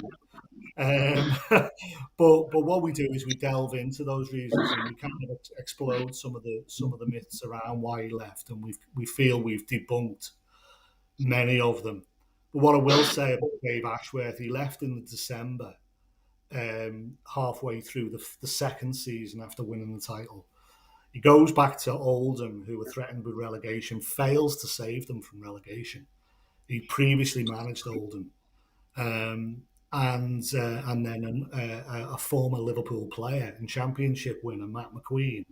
C: But what we do is we delve into those reasons, and we kind of explode some of the myths around why he left, and we feel we've debunked many of them. But what I will say about Dave Ashworth, he left in the December, halfway through the second season after winning the title. He goes back to Oldham, who were threatened with relegation, fails to save them from relegation. He previously managed Oldham, and then a former Liverpool player and Championship winner, Matt McQueen,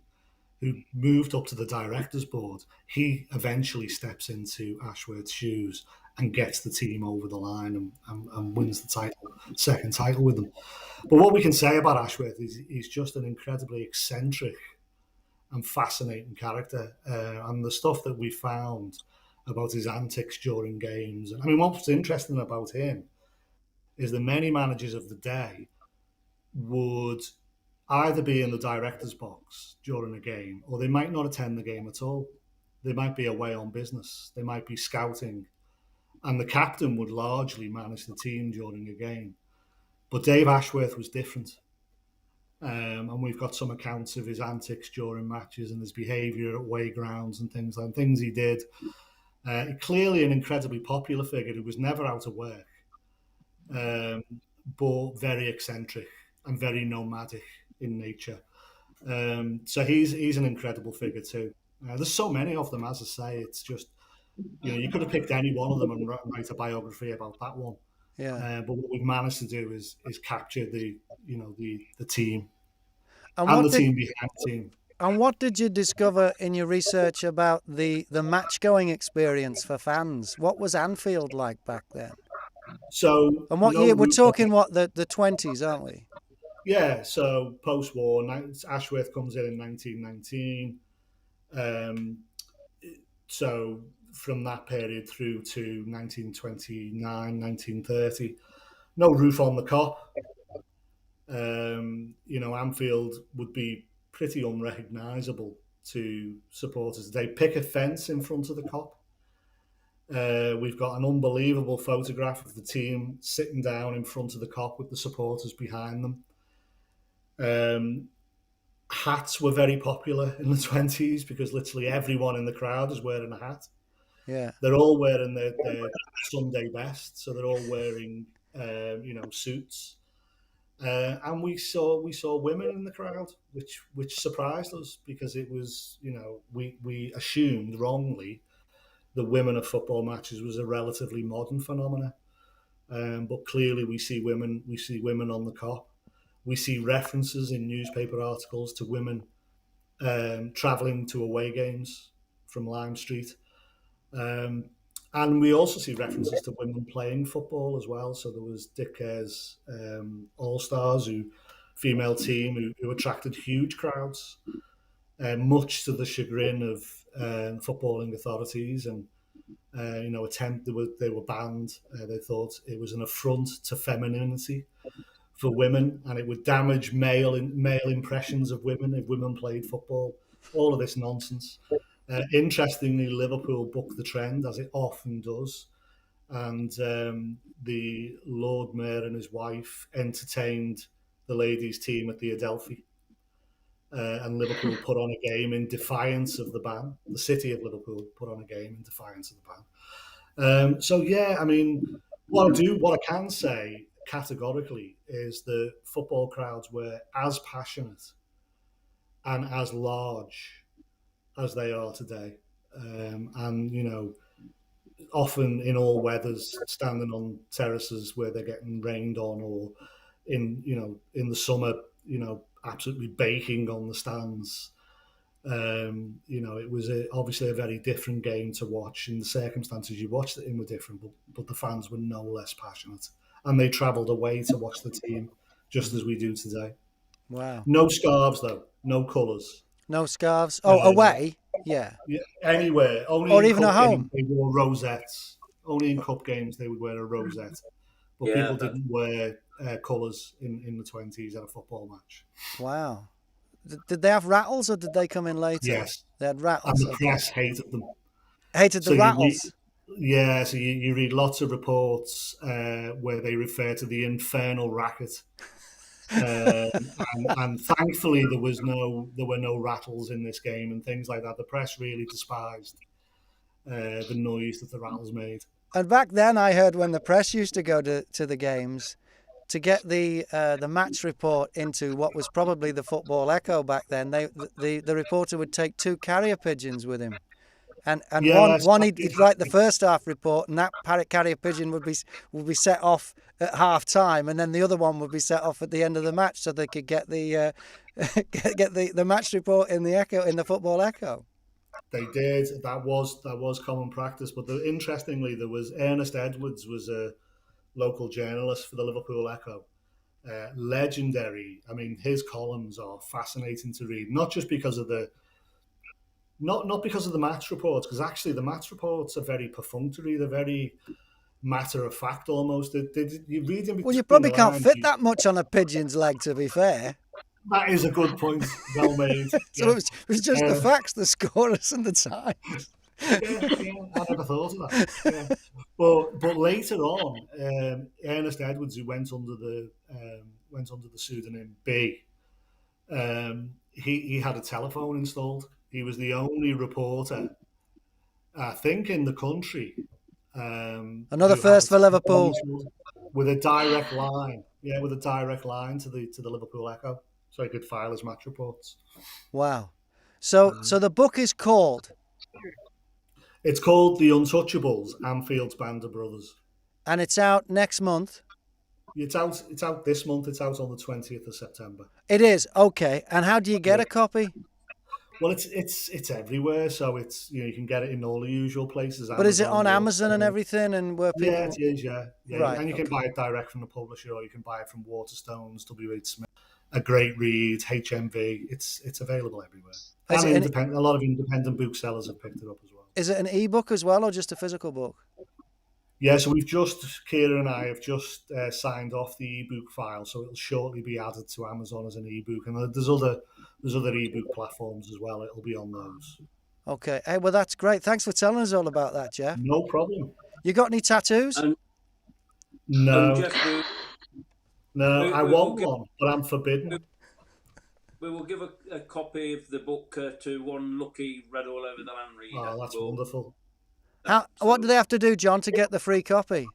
C: who moved up to the directors board. He eventually steps into Ashworth's shoes and gets the team over the line and wins the second title with them. But what we can say about Ashworth is he's just an incredibly eccentric and fascinating character. And the stuff that we found about his antics during games. I mean, what's interesting about him is that many managers of the day would either be in the director's box during a game, or they might not attend the game at all. They might be away on business. They might be scouting. And the captain would largely manage the team during a game. But Dave Ashworth was different. And we've got some accounts of his antics during matches and his behaviour at away grounds and things he did. Clearly an incredibly popular figure who was never out of work, but very eccentric and very nomadic in nature. So he's an incredible figure too. There's so many of them, as I say. It's just, you could have picked any one of them and write a biography about that one.
A: Yeah.
C: But what we've managed to do is capture the team
A: and
C: the team behind the team.
A: And what did you discover in your research about the match-going experience for fans? What was Anfield like back then?
C: So,
A: and what year? We're talking the 20s, aren't we?
C: Yeah. So post-war, Ashworth comes in 1919. So from that period through to 1929, 1930, no roof on the Kop. Anfield would be pretty unrecognisable to supporters. They pick a fence in front of the Kop. We've got an unbelievable photograph of the team sitting down in front of the Kop with the supporters behind them. Hats were very popular in the 20s because literally everyone in the crowd is wearing a hat.
A: Yeah,
C: they're all wearing their Sunday best, so they're all wearing suits. And we saw women in the crowd, which surprised us because it was, we assumed wrongly the women at football matches was a relatively modern phenomenon. But clearly we see women on the Kop. We see references in newspaper articles to women travelling to away games from Lime Street. And we also see references to women playing football as well. So there was Dick Kerr's All-Stars, female team who attracted huge crowds, much to the chagrin of footballing authorities. And, they were banned. They thought it was an affront to femininity for women, and it would damage male impressions of women if women played football. All of this nonsense. Interestingly, Liverpool booked the trend, as it often does, and the Lord Mayor and his wife entertained the ladies' team at the Adelphi, and Liverpool put on a game in defiance of the ban. The city of Liverpool put on a game in defiance of the ban. What I can say categorically is the football crowds were as passionate and as large as they are today, often in all weathers, standing on terraces where they're getting rained on, or in the summer, absolutely baking on the stands. It was obviously a very different game to watch, and the circumstances you watched it in were different, but the fans were no less passionate, and they travelled away to watch the team just as we do today.
A: Wow.
C: No scarves though, no colours.
A: No scarves. Away? Yeah.
C: Anywhere. Only
A: or even at home.
C: They wore rosettes. Only in cup games they would wear a rosette. But people didn't wear colours in the 20s at a football match.
A: Wow. Did they have rattles, or did they come in later?
C: Yes.
A: They had rattles.
C: And the press hated them.
A: Hated the rattles?
C: So you read lots of reports where they refer to the infernal racket. And thankfully there were no rattles in this game and things like that. The press really despised the noise that the rattles made.
A: And back then, I heard when the press used to go to the games, to get the match report into what was probably the Football Echo back then, the reporter would take 2 carrier pigeons with him. And one he'd write the first half report, and that carrier pigeon would be set off at half time, and then the other one would be set off at the end of the match, so they could get the get the match report in the Football Echo.
C: They did. That was common practice. But interestingly, there was Ernest Edwards was a local journalist for the Liverpool Echo. Legendary. I mean, his columns are fascinating to read, not just because of the not because of the match reports, because actually the match reports are very perfunctory. They're very matter of fact almost. You read them.
A: Well, you probably can't fit that much on a pigeon's leg, to be fair.
C: That is a good point. Well made.
A: So it was just the facts, the scorers, and the times.
C: Yeah, I never thought of that. Yeah. But later on, Ernest Edwards, who went under the pseudonym B, he had a telephone installed. He was the only reporter, I think, in the country.
A: Another first for Liverpool.
C: With a direct line, with a direct line to the Liverpool Echo, so he could file his match reports.
A: Wow! So the book is called.
C: It's called The Untouchables, Anfield's Band of Brothers.
A: And it's out next month?
C: It's out this month. It's out on the 20th of September.
A: It is? Okay. And how do you get a copy?
C: Well, it's everywhere, so it's you can get it in all the usual places.
A: But is it on Amazon and everything, and where people?
C: Yeah, it is. Yeah.
A: Right,
C: and you can buy it direct from the publisher, or you can buy it from Waterstones, W.H. Smith, A Great Read, HMV. It's available everywhere. And a lot of independent booksellers have picked it up as well.
A: Is it an ebook as well, or just a physical book?
C: Yeah, so Kira and I have just signed off the ebook file, so it'll shortly be added to Amazon as an ebook, and there's other ebook platforms as well. It'll be on those.
A: Okay, hey, well that's great. Thanks for telling us all about that, Jeff.
C: No problem.
A: You got any tattoos?
C: No,
B: Jeff,
C: I want one, but I'm forbidden.
B: We will give a copy of the book to one lucky Read All Over the Land reader.
C: Oh, that's wonderful.
A: What do they have to do, John, to get the free copy?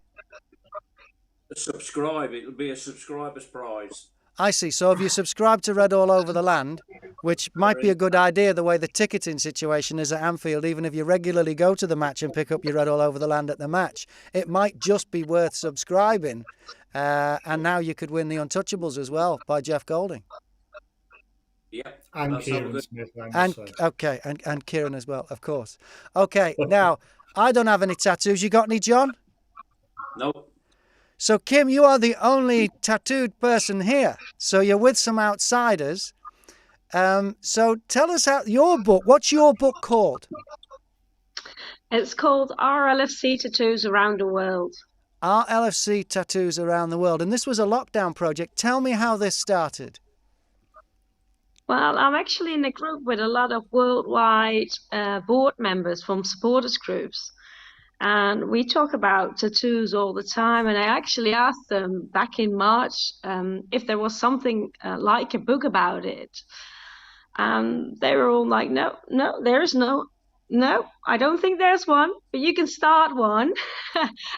B: Subscribe. It'll be a subscriber's prize.
A: I see. So if you subscribe to Read All Over the Land, which might be a good idea the way the ticketing situation is at Anfield, even if you regularly go to the match and pick up your Read All Over the Land at the match, it might just be worth subscribing. And now you could win the Untouchables as well by Jeff Goulding.
B: Yeah,
C: and Kieran Smith.
A: And Kieran as well, of course. Okay, now I don't have any tattoos. You got any, John?
B: No.
A: So Kim, you are the only tattooed person here. So you're with some outsiders. So tell us your book. What's your book called?
D: It's called RLFC Tattoos Around the World.
A: RLFC Tattoos Around the World. And this was a lockdown project. Tell me how this started.
D: Well, I'm actually in a group with a lot of worldwide board members from supporters groups. And we talk about tattoos all the time. And I actually asked them back in March if there was something like a book about it. And they were all like, no, there's no, I don't think there's one, but you can start one.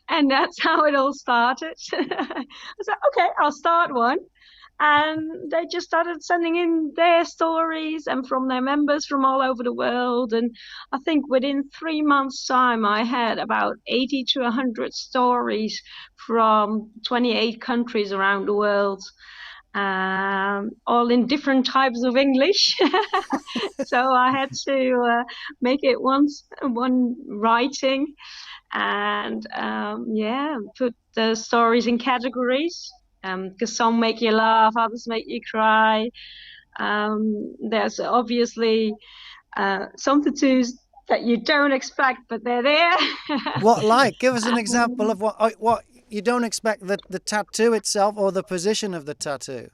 D: And that's how it all started. I said, okay, I'll start one. And they just started sending in their stories and from their members from all over the world. And I think within 3 months' time, I had about 80 to 100 stories from 28 countries around the world, all in different types of English. So I had to make it one writing and, put the stories in categories. Because some make you laugh, others make you cry. There's obviously some tattoos that you don't expect, but they're there.
A: What like? Give us an example of what you don't expect, the tattoo itself or the position of the tattoo.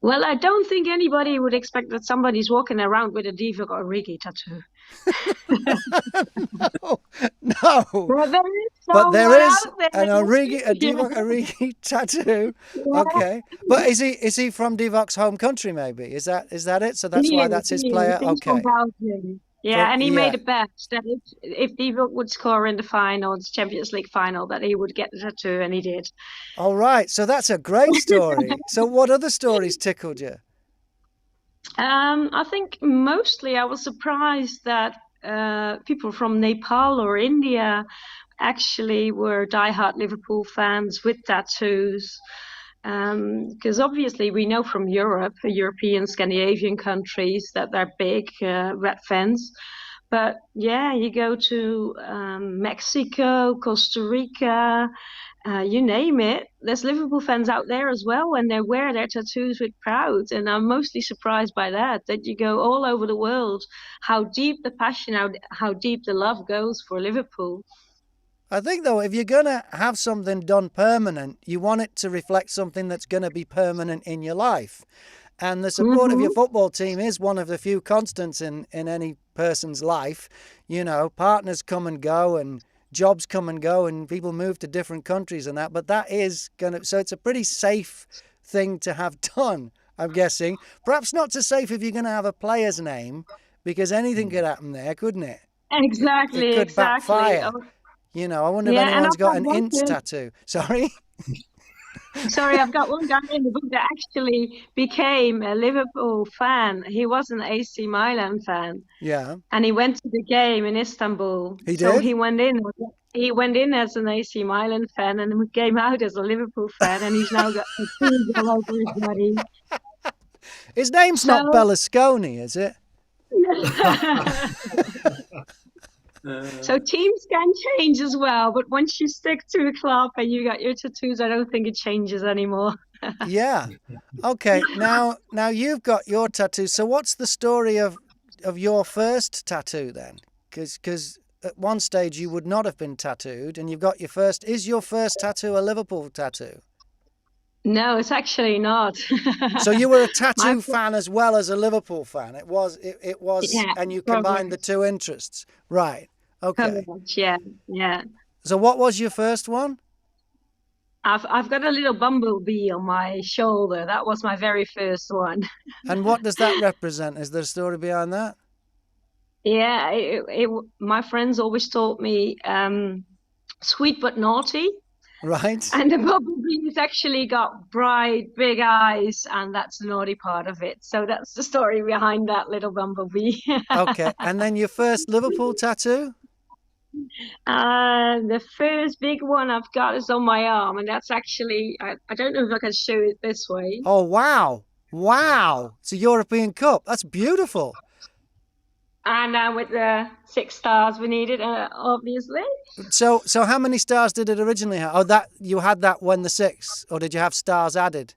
D: Well, I don't think anybody would expect that somebody's walking around with a Divock Origi tattoo.
A: No.
D: But there is
A: an Divock Origi tattoo. Yeah. Okay, but is he from Divock's home country? Maybe is that it? So that's why that's his player. Okay.
D: Yeah, and he made
A: Yeah.
D: a bet that if Liverpool would score in the final, the Champions League final, that he would get the tattoo, and he did.
A: All right. So that's a great story. So what other stories tickled you?
D: I think mostly I was surprised that people from Nepal or India actually were diehard Liverpool fans with tattoos. Because obviously we know from Europe, European, Scandinavian countries, that they're big red fans. But yeah, you go to Mexico, Costa Rica, you name it. There's Liverpool fans out there as well, and they wear their tattoos with pride. And I'm mostly surprised by that you go all over the world, how deep the passion, how deep the love goes for Liverpool.
A: I think, though, if you're going to have something done permanent, you want it to reflect something that's going to be permanent in your life. And the support of your football team is one of the few constants in any person's life. You know, partners come and go and jobs come and go and people move to different countries and that. But that is going to... So it's a pretty safe thing to have done, I'm guessing. Perhaps not so safe if you're going to have a player's name, because anything could happen there, couldn't it?
D: Exactly,
A: It could
D: exactly.
A: backfire. You know, I wonder if
D: Yeah, and
A: anyone's
D: I've
A: got
D: got
A: an
D: one
A: int tattoo. Sorry?
D: I've got one guy in the book that actually became a Liverpool fan. He was an AC Milan fan,
A: Yeah.
D: and he went to the game in Istanbul.
A: He
D: So
A: did?
D: he went in. He went in as an AC Milan fan, and he came out as a Liverpool fan, and he's now got tattoos all over his body.
A: His name's not
D: So
A: Berlusconi, is it?
D: so teams can change as well, but once you stick to a club and you got your tattoos, I don't think it changes anymore.
A: Yeah. Okay. Now you've got your tattoo. So what's the story of your first tattoo then? Because at one stage you would not have been tattooed, and you've got your first. Is your first tattoo a Liverpool tattoo?
D: No, it's actually not.
A: So you were a tattoo
D: My-
A: fan as well as a Liverpool fan. It was,
D: Yeah,
A: and you combined the two interests. Right. Okay.
D: correct. Yeah, yeah.
A: So what was your first one?
D: I've got a little bumblebee on my shoulder. That was my very first one.
A: And what does that represent? Is there a story behind that?
D: Yeah, my friends always taught me sweet but naughty.
A: Right.
D: And the bumblebee's actually got bright, big eyes, and that's the naughty part of it. So that's the story behind that little bumblebee.
A: Okay. And then your first Liverpool tattoo?
D: The first big one I've got is on my arm, and that's actually, I don't know if I can show it this way.
A: Oh, wow. Wow. It's a European Cup. That's beautiful.
D: And with the 6 stars we needed, obviously.
A: So how many stars did it originally have? Oh, that you had that when the 6, or did you have stars added?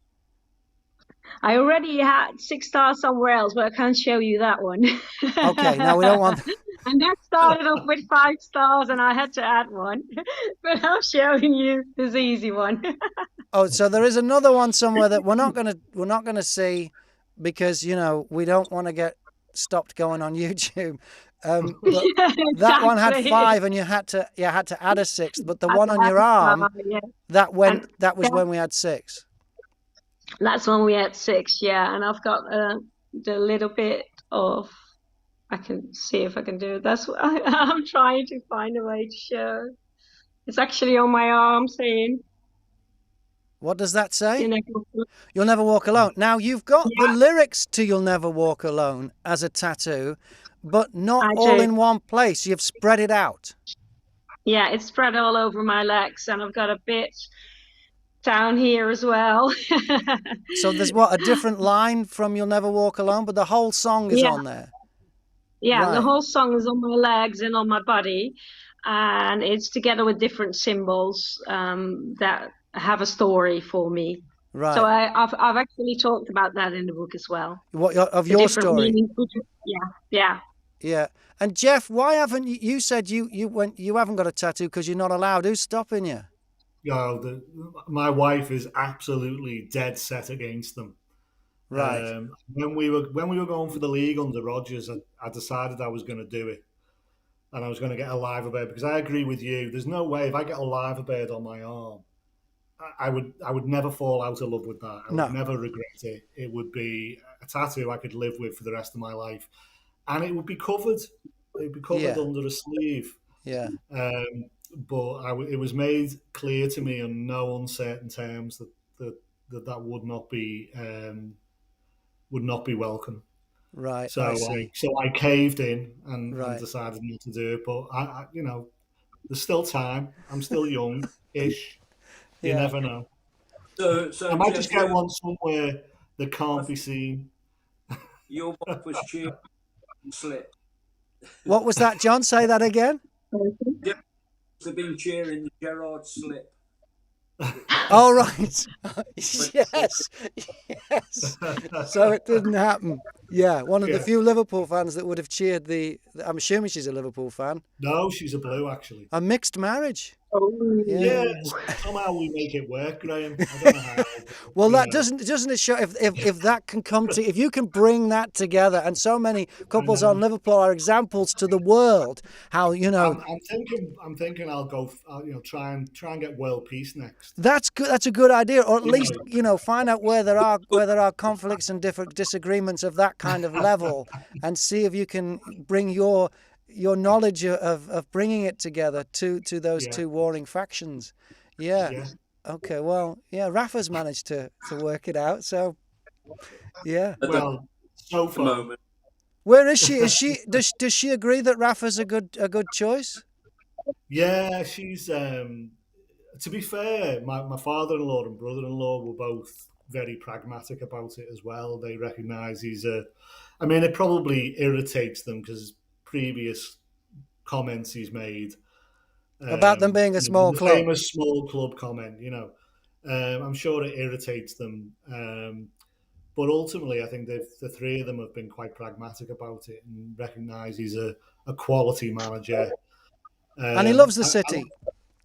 D: I already had 6 stars somewhere else, but I can't show you that one.
A: Okay, now we don't want...
D: And that started off with 5 stars, and I had to add one. But I'm showing you this easy one.
A: Oh, so there is another one somewhere that we're not gonna see, because you know we don't want to get stopped going on YouTube. But
D: Exactly.
A: that one had 5, and you had to add a 6th. But the one on your arm,
D: Yeah.
A: that was when we had 6.
D: That's when we had 6, yeah. And I've got the little bit of, I can see if I can do it. That's what I'm trying to find a way to show. It's actually on my arm saying,
A: What does that say?
D: you know,
A: You'll Never Walk Alone. Now, you've got the lyrics to You'll Never Walk Alone as a tattoo, but not
D: I
A: all
D: do.
A: in one place. You've spread it out.
D: Yeah, it's spread all over my legs, and I've got a bit down here as well.
A: So there's a different line from You'll Never Walk Alone, but the whole song is
D: Yeah.
A: on there.
D: Yeah,
A: Right.
D: the whole song is on my legs and on my body, and it's together with different symbols that have a story for me.
A: Right.
D: So I've actually talked about that in the book as well.
A: What of
D: The
A: your
D: different
A: story?
D: meanings. Yeah.
A: Yeah. And Jeff, why haven't you said you haven't got a tattoo because you're not allowed? Who's stopping you?
C: My wife is absolutely dead set against them.
A: Right.
C: When we were going for the league under Rodgers, I decided I was going to do it, and I was going to get a liver bird, because I agree with you. There's no way if I get a liver bird on my arm, I would never fall out of love with that. I
A: No.
C: would never regret it. It would be a tattoo I could live with for the rest of my life. and it would be covered. It would be covered
A: Yeah.
C: under a sleeve.
A: Yeah.
C: But it was made clear to me on no uncertain terms that would not be welcome.
A: Right.
C: So
A: I see.
C: I caved in and
A: Right.
C: decided not to do it. But I there's still time. I'm still young-ish. You
A: Yeah.
C: never know.
B: So
C: I might
B: Jeff,
C: just get one somewhere that can't be seen.
B: your wife was cheering slip.
A: What was that, John? Say that again.
B: They've been cheering the Gerrard slip.
A: Oh, right. Yes. Yes. So it didn't happen. Yeah. One of the few Liverpool fans that would have cheered I'm assuming she's a Liverpool fan.
C: No, she's a Blue, actually.
A: A mixed marriage.
C: Yeah, somehow we make it work, Graham. I don't know how.
A: Well, that doesn't it show if that can come to, if you can bring that together, and so many couples on Liverpool are examples to the world. How
C: I'm thinking I'll go. Try and get world peace next.
A: That's good. That's a good idea, or at least find out where there are conflicts and different disagreements of that kind of level, and see if you can bring your knowledge of bringing it together to those two warring factions. Yeah. Okay. Well, yeah. Rafa's managed to work it out. So, yeah.
C: Well, so far.
A: Where is she? Does she agree that Rafa's a good choice?
C: Yeah, she's. To be fair, my father-in-law and brother-in-law were both very pragmatic about it as well. They recognise it probably irritates them because previous comments he's made
A: about them being a small club,
C: famous small club comment. I'm sure it irritates them, but ultimately, I think the three of them have been quite pragmatic about it and recognise he's a quality manager,
A: and he loves the city.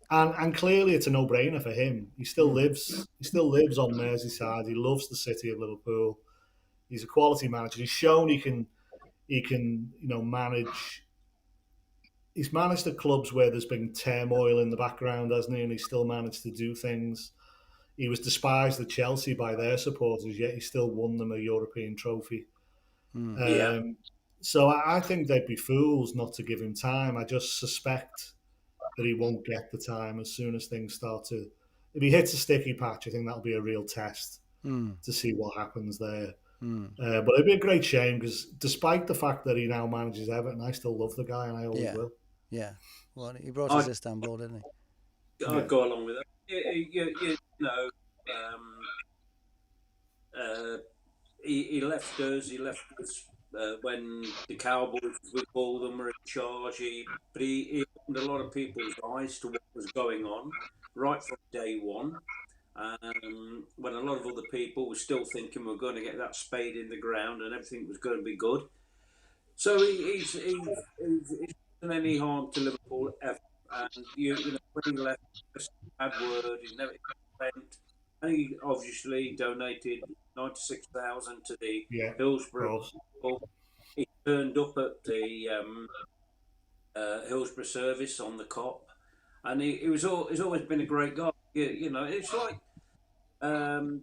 C: And clearly, it's a no-brainer for him. He still lives on Merseyside. He loves the city of Liverpool. He's a quality manager. He's shown he can manage. He's managed the clubs where there's been turmoil in the background, hasn't he? And he still managed to do things. He was despised at Chelsea by their supporters, yet he still won them a European trophy. So I think they'd be fools not to give him time. I just suspect that he won't get the time as soon as things start to... If he hits a sticky patch, I think that'll be a real test to see what happens there. But it'd be a great shame because despite the fact that he now manages Everton, I still love the guy and I always will. Yeah.
A: Well, he brought us Istanbul, didn't he?
B: I'd go along with that. He left us. He left us when the Cowboys, with all them were in charge. But he opened a lot of people's eyes to what was going on right from day one. When a lot of other people were still thinking we're going to get that spade in the ground and everything was going to be good. So he's done any harm to Liverpool ever. And when he left, just a bad word. He never went. And he obviously donated 96,000 to the Hillsborough. He turned up at the Hillsborough service on the Cop, and he's always been a great guy. It's like I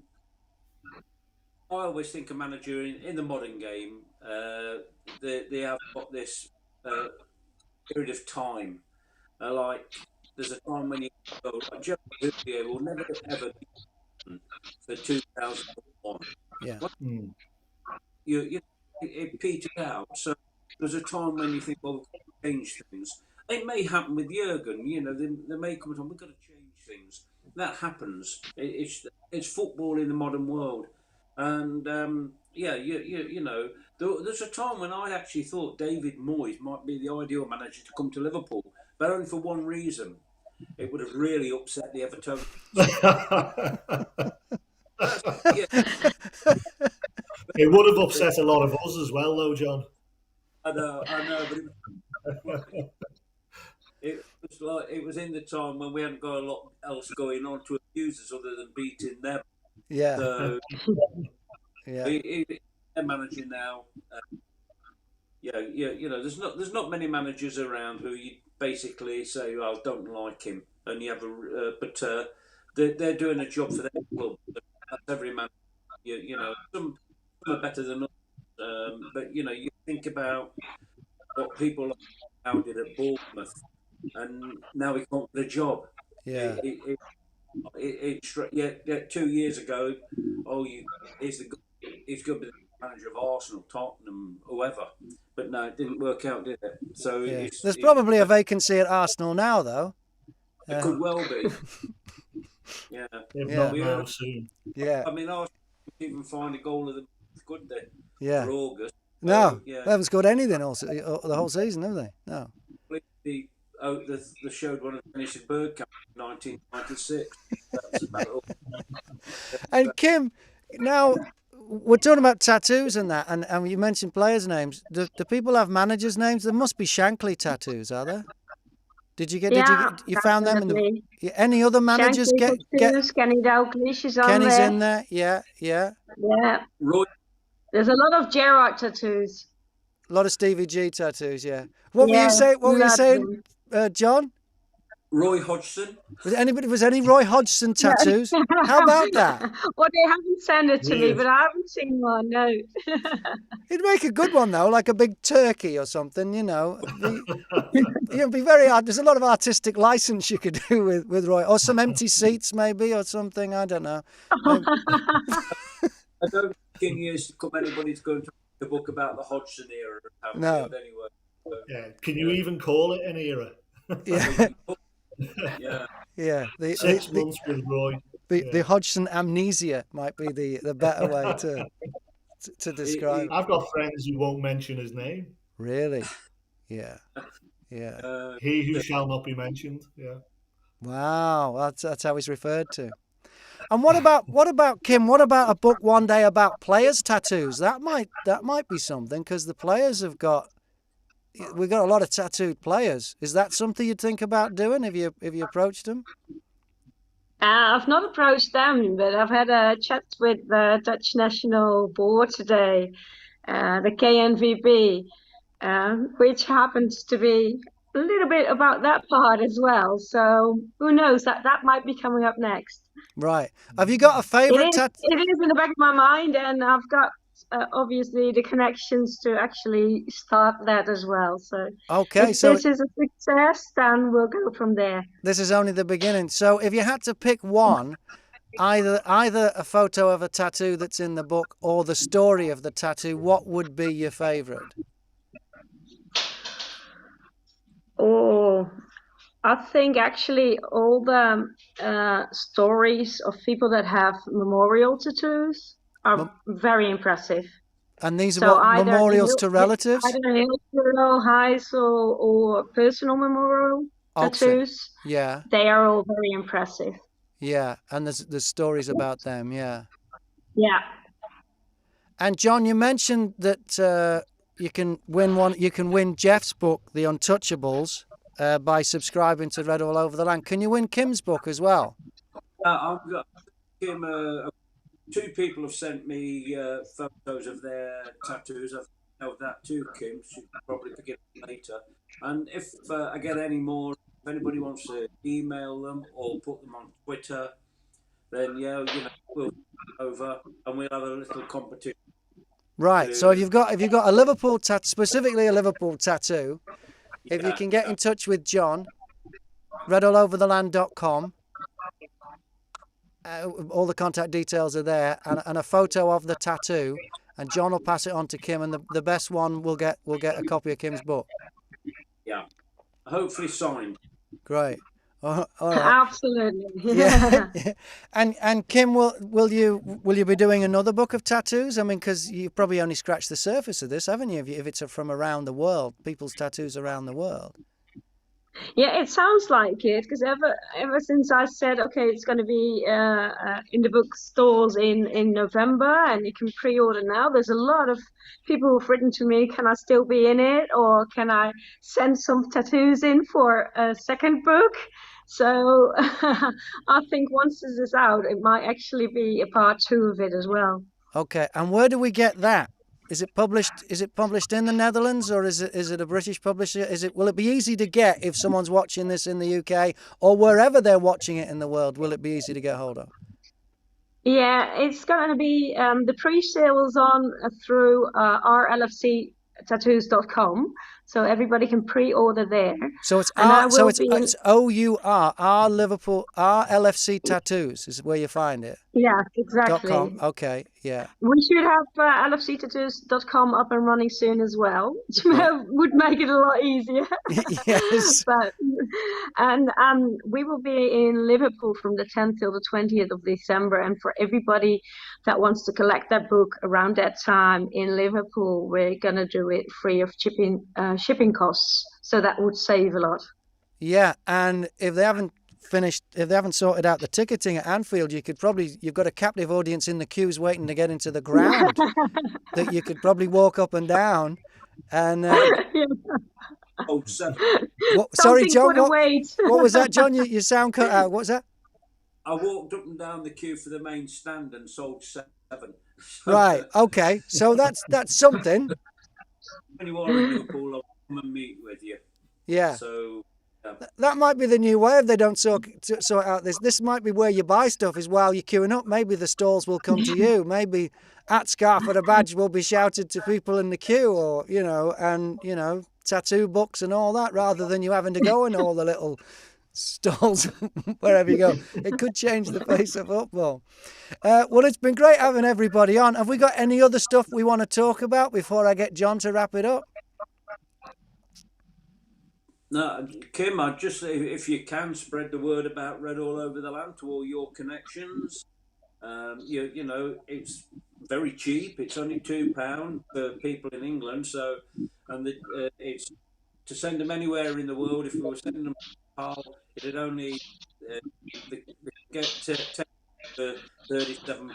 B: always think a manager in the modern game, they have got this period of time. Like there's a time when you go, like Joe Houlier will never ever be for 2001.
A: Yeah.
B: It petered out. So there's a time when you think, well, we've change things. It may happen with Jurgen. There may come a time we've got to change things. That happens. It's football in the modern world, and there's a time when I actually thought David Moyes might be the ideal manager to come to Liverpool, but only for one reason. It would have really upset the Everton.
C: It would have upset a lot of us as well, though, John.
B: I know, but it was in the time when we hadn't got a lot else going on to abuse us other than beating them.
A: Yeah.
B: So, they're managing now. There's not many managers around who you basically say, "Oh, I don't like him," and you have but they're doing a job for their club. That's every man. Some are better than others, but think about what people like now did at Bournemouth, and now he can't get a job.
A: Yeah.
B: Yeah, 2 years ago, he's going to be the manager of Arsenal, Tottenham, whoever. But no, it didn't work out, did it? So
A: Yeah. There's probably a vacancy at Arsenal now, though.
B: it could well be. Yeah.
C: If
A: Yeah.
C: not now, soon.
A: Yeah.
B: I mean, Arsenal didn't even find a goal of the month, could they?
A: Yeah.
B: For August.
A: No,
B: yeah.
A: they haven't scored anything the whole season, have they? No.
B: They showed one of the finishing bird camp in 1996. That's about all.
A: And Kim, now we're talking about tattoos and that, and you mentioned players' names. Do people have managers' names? There must be Shankly tattoos, are there? You found them in the? Any other managers
D: Shankly tattoos, Kenny Dalglish is on
A: Kenny's
D: there.
A: in there, yeah.
D: Yeah.
B: Roy,
D: There's a lot of Gerrard tattoos.
A: A lot of Stevie G tattoos, yeah. What were you saying, John?
B: Roy Hodgson.
A: Was any Roy Hodgson tattoos? How about that?
D: Well, they haven't sent it to me, but I haven't seen one. No.
A: He'd make a good one though, like a big turkey or something. You know, it'd be very hard. There's a lot of artistic license you could do with Roy, or some empty seats maybe, or something. I don't know.
B: I don't think in years to come anybody's going to write a book about the Hodgson era.
A: No.
B: Anyway. So,
C: Yeah. Can you even call it an era?
A: Yeah.
B: Yeah.
A: Yeah.
C: 6 months with Roy.
A: The Hodgson amnesia might be the better way to describe.
C: I've got friends who won't mention his name.
A: Really? Yeah. Yeah.
C: He who shall not be mentioned. Yeah.
A: Wow, that's how he's referred to. And what about Kim? What about a book one day about players' tattoos? That might be something, because the players we've got a lot of tattooed players. Is that something you'd think about doing if you approached them?
D: I've not approached them, but I've had a chat with the Dutch National Board today, the KNVB, which happens to be a little bit about that part as well. So who knows, that might be coming up next.
A: Right. Have you got a favourite tattoo?
D: It is in the back of my mind, and I've got obviously the connections to actually start that as well. So
A: okay,
D: if
A: so
D: this is a success, then we'll go from there.
A: This is only the beginning. So if you had to pick one, either a photo of a tattoo that's in the book or the story of the tattoo, what would be your favourite?
D: Oh, I think actually all the stories of people that have memorial tattoos are very impressive.
A: And these are what, memorials to relatives?
D: Either Hillsborough, Heysel, or personal memorial tattoos.
A: Yeah.
D: They are all very impressive.
A: Yeah, and there's stories about them, yeah.
D: Yeah.
A: And John, you mentioned that you can win Jeff's book, The Untouchables, by subscribing to Read All Over the Land. Can you win Kim's book as well?
B: I've got Kim. Two people have sent me photos of their tattoos. I've held that too, Kim. She can probably pick it up later. And if I get any more, if anybody wants to email them or put them on Twitter, then we'll over and we'll have a little competition.
A: Right. So if you've got a Liverpool tattoo, specifically a Liverpool tattoo, if you can get in touch with John, readallovertheland.com. All the contact details are there, and a photo of the tattoo, and John will pass it on to Kim, and the best one will get a copy of Kim's book.
B: Yeah, hopefully signed.
A: Great. All right.
D: Absolutely.
A: Yeah. And Kim, will you be doing another book of tattoos? I mean, because you've probably only scratched the surface of this, haven't you? If it's from around the world, people's tattoos around the world.
D: Yeah, it sounds like it, because ever since I said, okay, it's going to be in the bookstores in November, and you can pre-order now, there's a lot of people who've written to me, can I still be in it, or can I send some tattoos in for a second book? So I think once this is out, it might actually be a part 2 of it as well.
A: Okay, and where do we get that? Is it published in the Netherlands, or is it a British publisher? Will it be easy to get if someone's watching this in the UK or wherever they're watching it in the world? Will it be easy to get hold of?
D: Yeah, it's going to be the pre-sale is on through our LFC tattoos.com, so everybody can pre-order there.
A: So it's
D: And I will
A: it's OUR, our Liverpool, our LFC Tattoos is where you find it.
D: Yeah, exactly.
A: .com. Okay, yeah.
D: We should have lfctattoos.com up and running soon as well, which would make it a lot easier.
A: Yes.
D: And we will be in Liverpool from the 10th till the 20th of December. And for everybody that wants to collect that book around that time in Liverpool, we're going to do it free of shipping costs. So that would save a lot.
A: Yeah, and if they haven't sorted out the ticketing at Anfield, you've got a captive audience in the queues waiting to get into the ground that you could probably walk up and down. And sorry, John, what was that, John? Your sound cut out. What was that?
B: I walked up and down the queue for the main stand and sold 7.
A: Right. Okay. So that's something.
B: When you are in Liverpool, I'll come and meet with you.
A: Yeah.
B: So.
A: That might be the new way if they don't sort out this. This might be where you buy stuff is while you're queuing up. Maybe the stalls will come to you. Maybe at scarf or a badge will be shouted to people in the queue, or tattoo books and all that, rather than you having to go in all the little stalls wherever you go. It could change the face of football. Well, it's been great having everybody on. Have we got any other stuff we want to talk about before I get John to wrap it up?
B: No, Kim, I'd just say if you can spread the word about Red All Over the Land to all your connections. You know, it's very cheap. It's only £2 for people in England. So, and it's to send them anywhere in the world. If we were sending them it'd only get 10 for 37.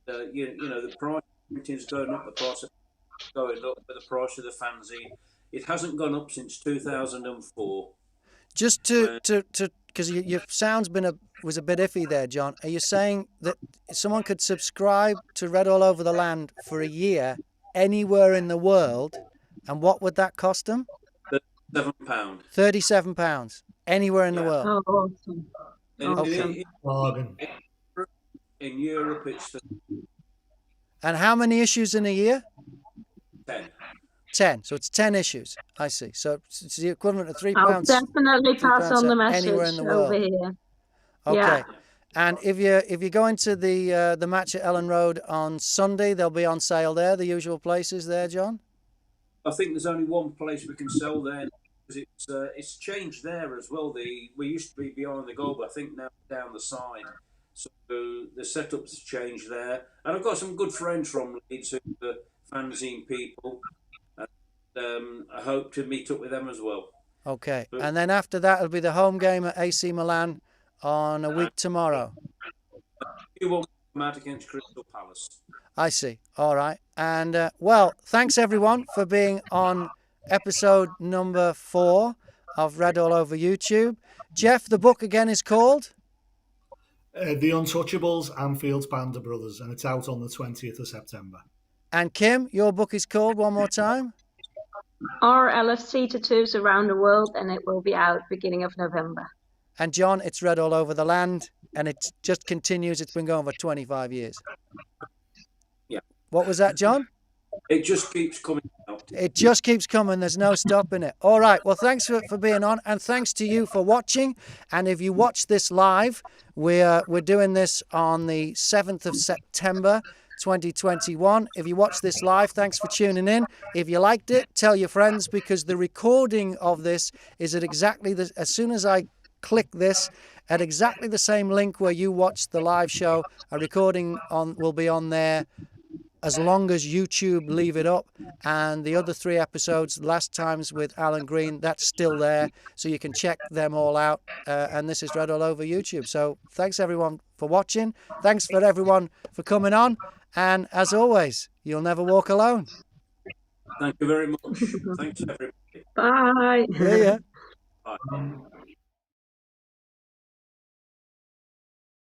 B: The price is going up. The price of going up, but the price of the fanzine. It hasn't gone up since 2004.
A: Just to because your sound's was a bit iffy there, John. Are you saying that someone could subscribe to Red All Over the Land for a year anywhere in the world, and what would that cost them?
B: £37.
A: £37 anywhere in the world.
D: Oh, awesome.
B: In Europe, it's
A: And how many issues in a year?
B: 10.
A: So it's 10 issues. I see. So it's the equivalent of £3.
D: I'll definitely pass on the message
A: anywhere in the world.
D: over here.
A: Okay.
D: Yeah.
A: And if you go into the match at Ellen Road on Sunday, they'll be on sale there. The usual places there, John.
B: I think there's only one place we can sell there because it's changed there as well. We used to be behind the goal, but I think now down the side. So the setup's changed there. And I've got some good friends from Leeds who are fanzine people. I hope to meet up with them as well.
A: Okay. And then after that, it'll be the home game at AC Milan on a week tomorrow.
B: You will come out against Crystal Palace.
A: I see. All right. And, well, thanks, everyone, for being on episode number 4 of Red All Over YouTube. Jeff, the book again is called?
C: The Untouchables, Anfield's Band of Brothers, and it's out on the 20th of September.
A: And Kim, your book is called one more time?
D: Our LFC Tattoos Around the World, and it will be out beginning of November.
A: And John, it's Red All Over the Land, and it just continues. It's been going for 25 years.
B: Yeah.
A: What was that, John?
B: It just keeps coming out.
A: It just keeps coming. There's no stopping it. All right. Well, thanks for being on, and thanks to you for watching. And if you watch this live, we're doing this on the 7th of September, 2021. If you watch this live, thanks for tuning in. If you liked it, tell your friends, because the recording of this is at exactly as soon as I click this, at exactly the same link where you watched the live show, a recording will be on there as long as YouTube leave it up. And the other 3 episodes, last times with Alan Green, that's still there, so you can check them all out. And this is Red All Over YouTube. So thanks everyone for watching. Thanks for everyone for coming on. And as always, you'll never walk alone.
B: Thank you very much. Thanks everybody.
D: Bye.
A: Yeah.
B: Bye.